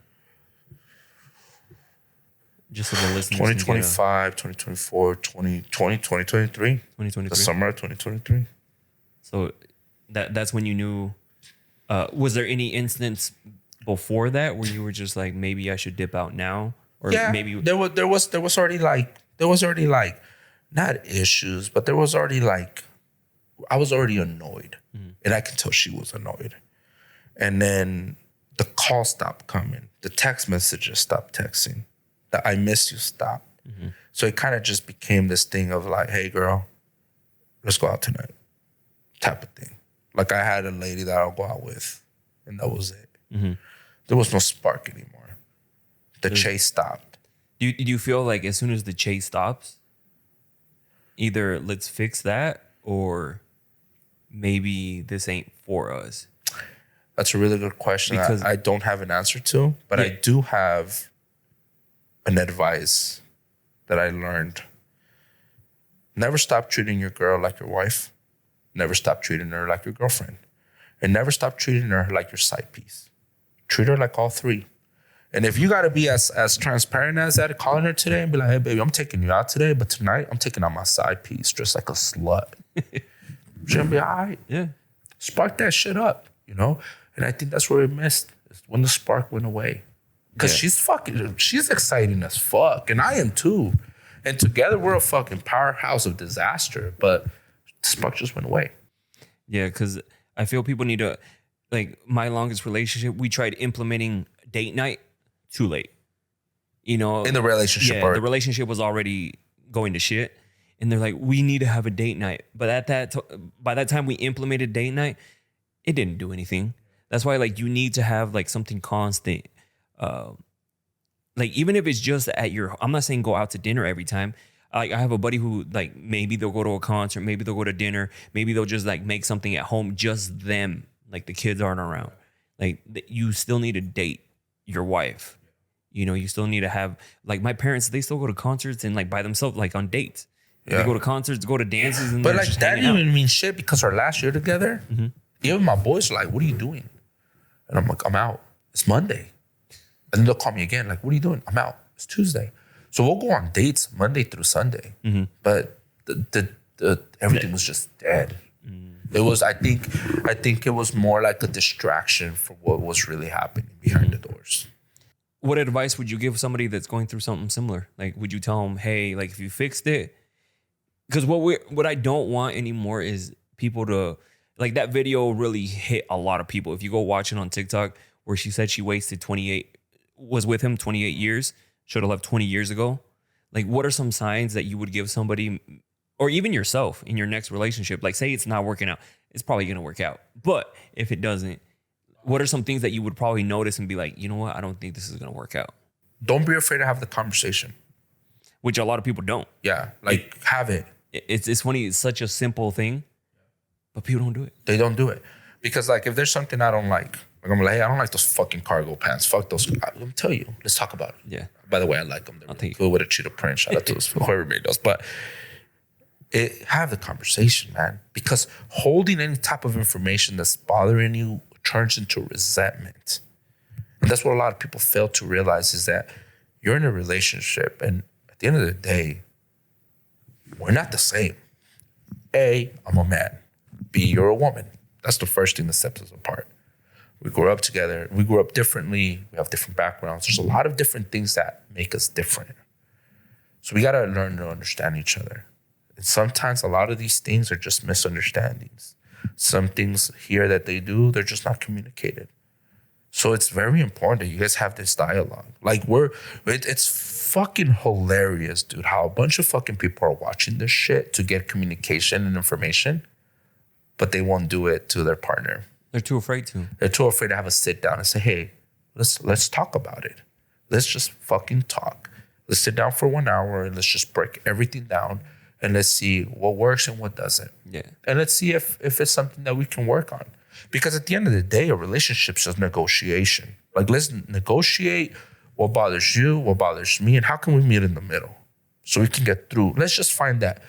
Just so the listeners 2025, 2024, 2020, 2023. 2023. The summer of 2023. So that's when you knew. Was there any instance before that where you were just like, maybe I should dip out now, or maybe there was already like not issues, but there was already like I was already annoyed, and I can tell she was annoyed, and then the call stopped coming, the text messages stopped texting, the I miss you stopped, so it kind of just became this thing of like, hey girl, let's go out tonight, type of thing. Like I had a lady that I'll go out with, and that was it. There was no spark anymore. The chase stopped. Do you feel like as soon as the chase stops, either let's fix that or maybe this ain't for us? That's a really good question. Because I don't have an answer to, but I do have an advice that I learned. Never stop treating your girl like your wife. Never stop treating her like your girlfriend. And never stop treating her like your side piece. Treat her like all three. And if you got to be as transparent as that, calling her today and be like, hey, baby, I'm taking you out today, but tonight I'm taking out my side piece just like a slut. She's going to be all right. Yeah. Spark that shit up, you know? And I think that's where it missed, is when the spark went away. Because she's exciting as fuck. And I am too. And together we're a fucking powerhouse of disaster. But the spark just went away. Yeah, because I feel people need to, like my longest relationship, we tried implementing date night too late. You know, In the relationship, yeah, the relationship was already going to shit, and they're like, we need to have a date night. But by that time we implemented date night, it didn't do anything. That's why like you need to have like something constant. Like even if it's just at your, I'm not saying go out to dinner every time. Like I have a buddy who like maybe they'll go to a concert, maybe they'll go to dinner, maybe they'll just like make something at home, just them. Like the kids aren't around. Like you still need to date your wife. You know, you still need to have, like my parents, they still go to concerts and like by themselves, like on dates. Yeah. They go to concerts, go to dances, and but they're like just that hanging didn't out. even mean shit because our last year together, even my boys are like, what are you doing? And I'm like, I'm out. It's Monday. And then they'll call me again, like, what are you doing? I'm out. It's Tuesday. So we'll go on dates Monday through Sunday. But the everything was just dead. It was, I think it was more like a distraction for what was really happening behind the doors. What advice would you give somebody that's going through something similar? Like, would you tell them, hey, like if you fixed it, because what I don't want anymore is people to, like that video really hit a lot of people. If you go watch it on TikTok where she said she was with him 28 years, should have left 20 years ago. Like, what are some signs that you would give somebody, or even yourself in your next relationship? Like, say it's not working out. It's probably going to work out. But if it doesn't, what are some things that you would probably notice and be like, you know what? I don't think this is going to work out. Don't be afraid to have the conversation. Which a lot of people don't. Yeah, like have it. It's funny. It's such a simple thing, but people don't do it. They don't do it. Because like if there's something I don't like I'm like, hey, I don't like those fucking cargo pants. Fuck those. Let me tell you. Let's talk about it. Yeah. By the way, I like them. They're really cool with a cheetah print. Shout out to whoever made those. But have the conversation, man. Because holding any type of information that's bothering you turns into resentment. And that's what a lot of people fail to realize is that you're in a relationship and at the end of the day, we're not the same. A, I'm a man. B, you're a woman. That's the first thing that sets us apart. We grew up together. We grew up differently. We have different backgrounds. There's a lot of different things that make us different. So we got to learn to understand each other. And sometimes a lot of these things are just misunderstandings. Some things here that they do, they're just not communicated. So it's very important that you guys have this dialogue. Like it's fucking hilarious, dude, how a bunch of fucking people are watching this shit to get communication and information, but they won't do it to their partner. They're too afraid to. They're too afraid to have a sit down and say, hey, let's talk about it. Let's just fucking talk. Let's sit down for 1 hour and let's just break everything down and let's see what works and what doesn't. Yeah. And let's see if it's something that we can work on. Because at the end of the day, a relationship's just negotiation. Like, let's negotiate what bothers you, what bothers me, and how can we meet in the middle so we can get through. Let's just find that.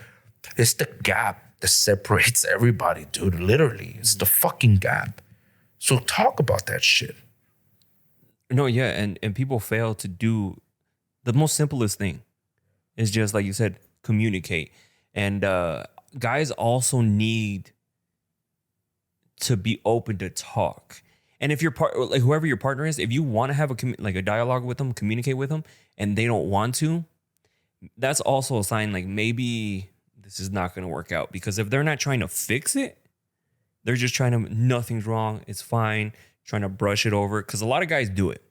It's the gap that separates everybody, dude. Literally, it's the fucking gap. So talk about that shit. No, yeah, and people fail to do the most simplest thing. Is just like you said, communicate. And guys also need to be open to talk. And if your like whoever your partner is, if you want to have a dialogue with them, communicate with them, and they don't want to, that's also a sign like maybe this is not going to work out. Because if they're not trying to fix it, they're just trying to, nothing's wrong, it's fine, trying to brush it over. Because a lot of guys do it.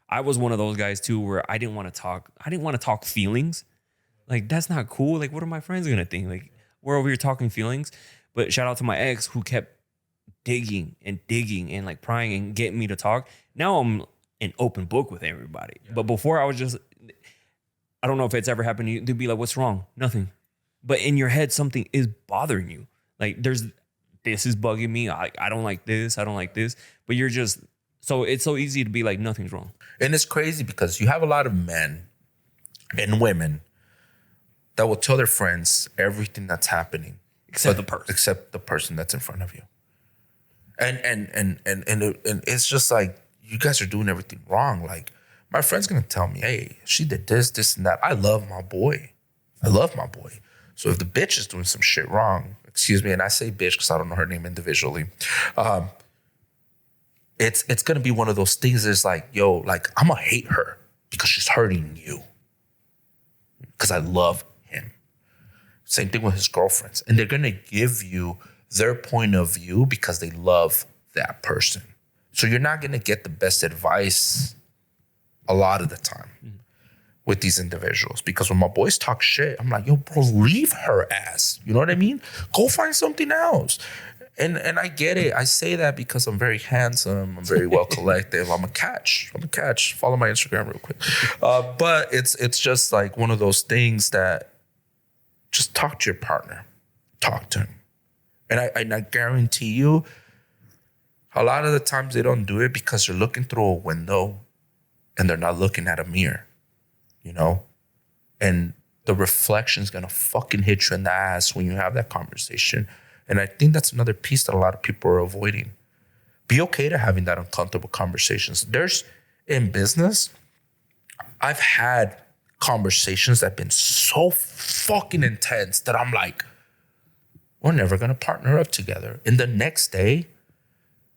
I was one of those guys too, where I didn't want to talk. I didn't want to talk feelings. Like, that's not cool. Like, what are my friends going to think? Like, we're over here talking feelings. But shout out to my ex who kept digging and like prying and getting me to talk. Now I'm an open book with everybody. Yeah. But before I was just, I don't know if it's ever happened to you. They'd be like, what's wrong? Nothing. But in your head, something is bothering you. Like, this is bugging me. I don't like this. I don't like this. But you're just, so it's so easy to be like, nothing's wrong. And it's crazy because you have a lot of men and women that will tell their friends everything that's happening. Except the person that's in front of you. And it's just like, you guys are doing everything wrong. Like, my friend's gonna tell me, hey, she did this, and that. I love my boy. So if the bitch is doing some shit wrong, excuse me, and I say bitch because I don't know her name individually, it's gonna be one of those things that's like, yo, like, I'm gonna hate her because she's hurting you. Because I love him. Same thing with his girlfriends. And they're gonna give you their point of view because they love that person. So you're not going to get the best advice a lot of the time with these individuals. Because when my boys talk shit, I'm like, yo, bro, leave her ass. You know what I mean? Go find something else. And I get it. I say that because I'm very handsome. I'm very well collected. I'm a catch. Follow my Instagram real quick. But it's just like one of those things that just talk to your partner. Talk to him. And I guarantee you, a lot of the times they don't do it because they're looking through a window and they're not looking at a mirror, you know? And the reflection's gonna fucking hit you in the ass when you have that conversation. And I think that's another piece that a lot of people are avoiding. Be okay to having that uncomfortable conversations. In business, I've had conversations that have been so fucking intense that I'm like, we're never gonna partner up together. And the next day,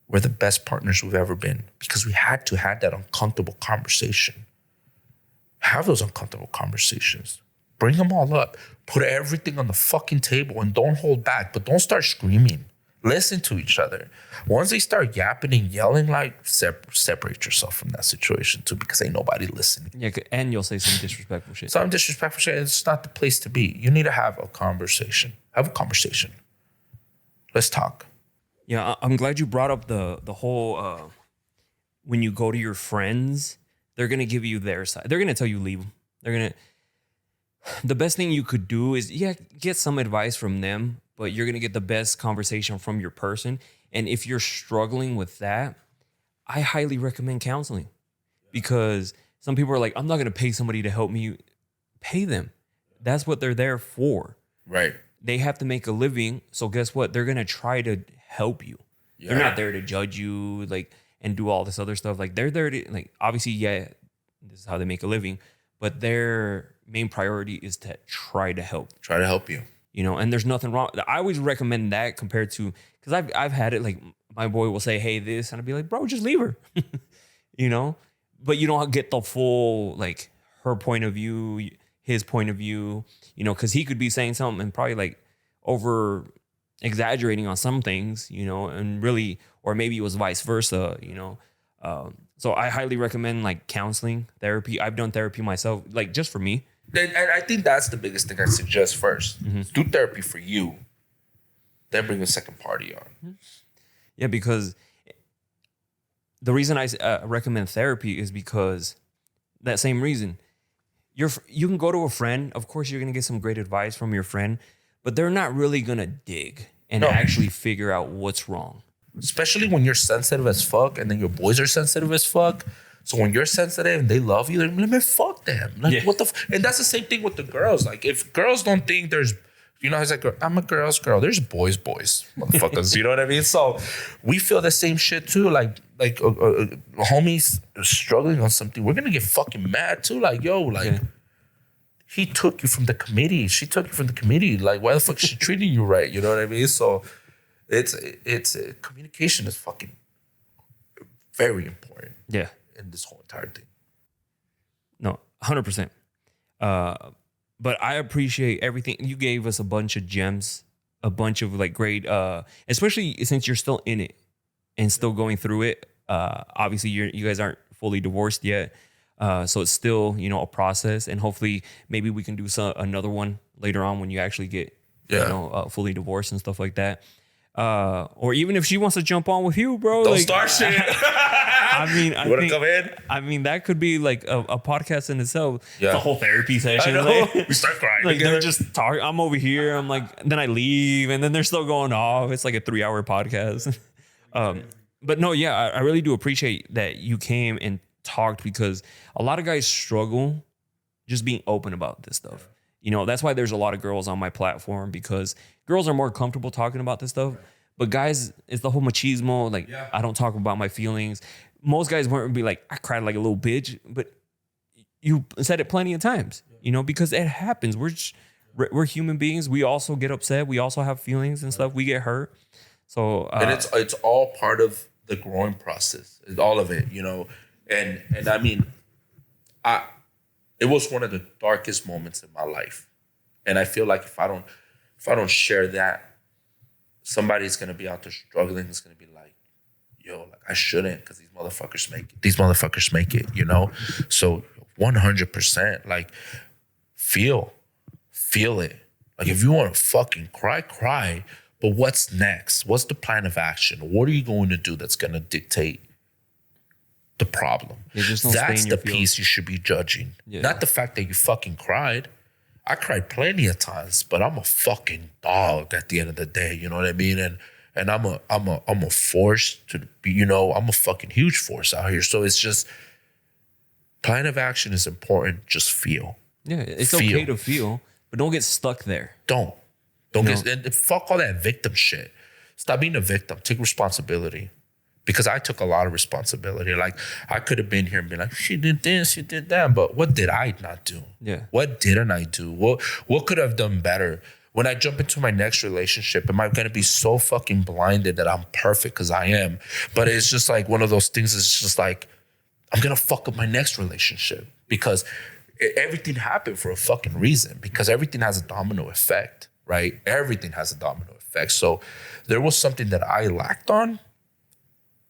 we're the best partners we've ever been because we had to have that uncomfortable conversation. Have those uncomfortable conversations. Bring them all up. Put everything on the fucking table and don't hold back, but don't start screaming. Listen to each other. Once they start yapping and yelling, like separate yourself from that situation too, because ain't nobody listening. Yeah, and you'll say some disrespectful shit. Some disrespectful shit. It's not the place to be. You need to have a conversation. Have a conversation. Let's talk. Yeah, I'm glad you brought up the whole when you go to your friends, they're gonna give you their side. They're gonna tell you leave them. The best thing you could do is get some advice from them, but you're gonna get the best conversation from your person. And if you're struggling with that, I highly recommend counseling, because some people are like, I'm not gonna pay somebody to help me. Pay them. That's what they're there for. Right. They have to make a living. So guess what? They're gonna try to help you. Yeah. They're not there to judge you, like, and do all this other stuff. Like, they're there to, like, obviously, this is how they make a living, but their main priority is to try to help. Try to help you. You know, and there's nothing wrong. I always recommend that compared to, because I've had it, like, my boy will say, hey, this, and I'll be like, bro, just leave her. You know? But you don't get the full, like, her point of view, his point of view, you know, because he could be saying something and probably, like, over exaggerating on some things, you know, and really, or maybe it was vice versa, you know. So I highly recommend, like, counseling, therapy. I've done therapy myself, like, just for me. And I think that's the biggest thing I suggest first. Mm-hmm. Do therapy for you, then bring a second party on. Yeah, because the reason I recommend therapy is because that same reason. You can go to a friend. Of course, you're going to get some great advice from your friend, but they're not really going to dig and actually figure out what's wrong. Especially when you're sensitive as fuck and then your boys are sensitive as fuck. So when you're sensitive and they love you, they're like, man, fuck them. Like, what the and that's the same thing with the girls. Like, if girls don't think there's, you know, it's like, I'm a girl's girl. There's boys, motherfuckers. You know what I mean? So we feel the same shit too. Like homies struggling on something, we're gonna get fucking mad too. Like, yo, like, he took you from the committee. She took you from the committee. Like, why the fuck is she treating you right? You know what I mean? So it's communication is fucking very important. Yeah. In this whole entire thing. No, 100%. But I appreciate everything. You gave us a bunch of gems, a bunch of, like, great, especially since you're still in it and still going through it. Obviously, you guys aren't fully divorced yet. So it's still, you know, a process. And hopefully maybe we can do another one later on when you actually get, you know, fully divorced and stuff like that. Or even if she wants to jump on with you, bro. Don't start shit. I mean, you want to come in? I mean, that could be like a podcast in itself. Yeah. It's a whole therapy session. Like, we start crying. Like, they're just talking. I'm over here. I'm like, then I leave, and then they're still going off. It's like a 3-hour podcast. But no, yeah, I really do appreciate that you came and talked, because a lot of guys struggle just being open about this stuff. You know, that's why there's a lot of girls on my platform, because girls are more comfortable talking about this stuff. But guys, it's the whole machismo. Like, I don't talk about my feelings. Most guys won't be like, I cried like a little bitch, but you said it plenty of times, you know, because it happens. We're human beings. We also get upset. We also have feelings and stuff. We get hurt. So and it's all part of the growing process. It's all of it, you know. And I mean, it was one of the darkest moments in my life, and I feel like if I don't share that, somebody's gonna be out there struggling. It's gonna be like, yo, like I shouldn't, because these motherfuckers make it. These motherfuckers make it, you know? So 100%, like feel it. Like if you want to fucking cry. But what's next? What's the plan of action? What are you going to do that's going to dictate the problem? That's the piece you should be judging. Yeah. Not the fact that you fucking cried. I cried plenty of times, but I'm a fucking dog at the end of the day. You know what I mean? And I'm a force to be, you know, I'm a fucking huge force out here. So it's just plan of action is important. Just feel. Yeah, it's okay to feel, but don't get stuck there. Don't get, and fuck all that victim shit. Stop being a victim. Take responsibility. Because I took a lot of responsibility. Like I could have been here and been like, she did this, she did that, but what did I not do? Yeah. What didn't I do? What could I have done better? When I jump into my next relationship, am I gonna be so fucking blinded that I'm perfect? Because I am. But it's just like one of those things. It's just like I'm gonna fuck up my next relationship because everything happened for a fucking reason. Because everything has a domino effect. Right? Everything has a domino effect. So there was something that I lacked on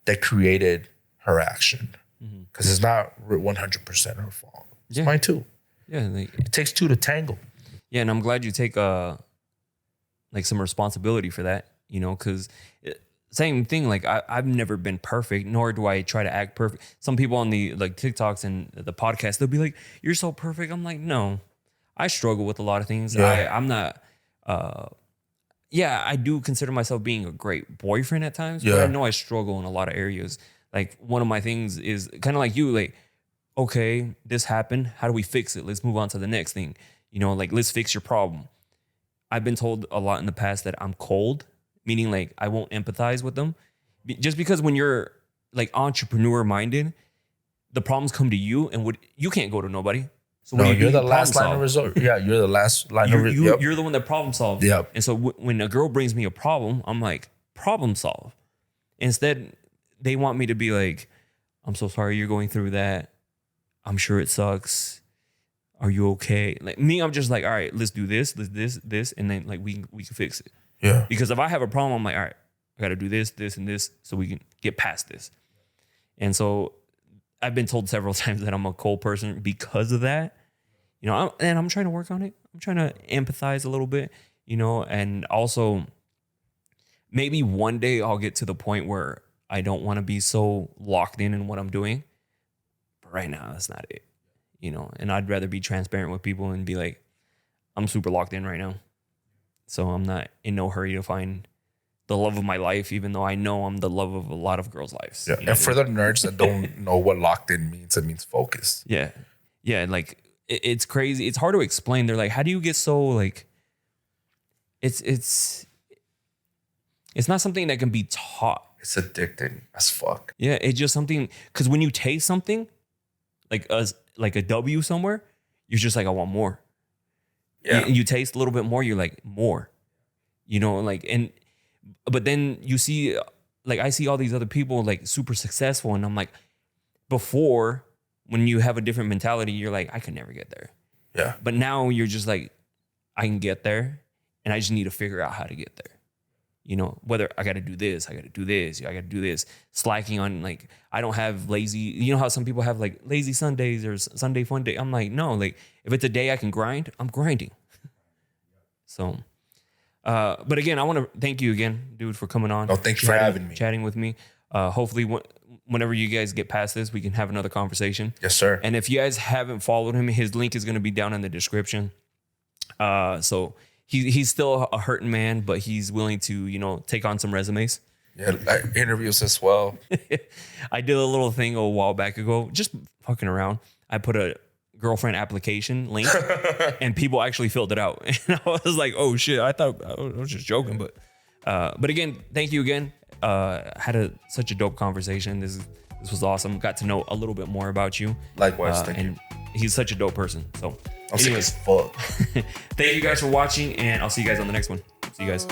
that created her action. Because it's not 100% her fault. It's mine too. Yeah. It takes two to tangle. Yeah, and I'm glad you take like some responsibility for that, you know, because same thing, like I've never been perfect, nor do I try to act perfect. Some people on the like TikToks and the podcast, they'll be like, you're so perfect. I'm like, no, I struggle with a lot of things. Yeah. I'm not... I do consider myself being a great boyfriend at times, but I know I struggle in a lot of areas. Like one of my things is kind of like you, like, okay, this happened. How do we fix it? Let's move on to the next thing. You know, like, let's fix your problem. I've been told a lot in the past that I'm cold, meaning like I won't empathize with them. Just because when you're like entrepreneur minded, the problems come to you and you can't go to nobody. So no, you're the last line of resort. Yeah, you're the last line of resort. You're the one that problem solves. Yep. And so when a girl brings me a problem, I'm like, problem solve. Instead, they want me to be like, I'm so sorry you're going through that. I'm sure it sucks. Are you okay? Like me, I'm just like, all right, let's do this, this, and then like we can fix it. Yeah. Because if I have a problem, I'm like, all right, I got to do this, and this, so we can get past this. And so I've been told several times that I'm a cold person because of that. You know, I'm trying to work on it. I'm trying to empathize a little bit, you know, and also maybe one day I'll get to the point where I don't want to be so locked in what I'm doing. But right now, that's not it, you know, and I'd rather be transparent with people and be like, I'm super locked in right now. So I'm not in no hurry to find the love of my life, even though I know I'm the love of a lot of girls' lives. Yeah. And for the nerds that don't know what locked in means, it means focus. Yeah. Yeah. Like, it's crazy. It's hard to explain. They're like, how do you get so like, it's not something that can be taught. It's addicting as fuck. Yeah. It's just something, because when you taste something like a W somewhere, you're just like, I want more. Yeah. You taste a little bit more. You're like, more, you know, like, but then you see, like, I see all these other people like super successful. And I'm like, before, when you have a different mentality, you're like, I could never get there. Yeah. But now you're just like, I can get there and I just need to figure out how to get there. You know, whether I got to do this, I got to do this, I got to do this. Slacking on, like, I don't have lazy, you know how some people have like lazy Sundays or Sunday fun day. I'm like, no, like if it's a day I can grind, I'm grinding. So, but again, I want to thank you again, dude, for coming on. Oh, thank you for having me. Chatting with me. Hopefully whenever you guys get past this, we can have another conversation. Yes, sir. And if you guys haven't followed him, his link is going to be down in the description. So he's still a hurting man, but he's willing to, you know, take on some resumes. Yeah, interviews as well. I did a little thing a while back ago, just fucking around. I put a girlfriend application link and people actually filled it out. And I was like, oh shit, I thought I was just joking. But again, thank you again. Had such a dope conversation. This was awesome. Got to know a little bit more about you. Likewise, thank you. He's such a dope person. So I'm sick as fuck. Thank you guys for watching, and I'll see you guys on the next one. See you guys.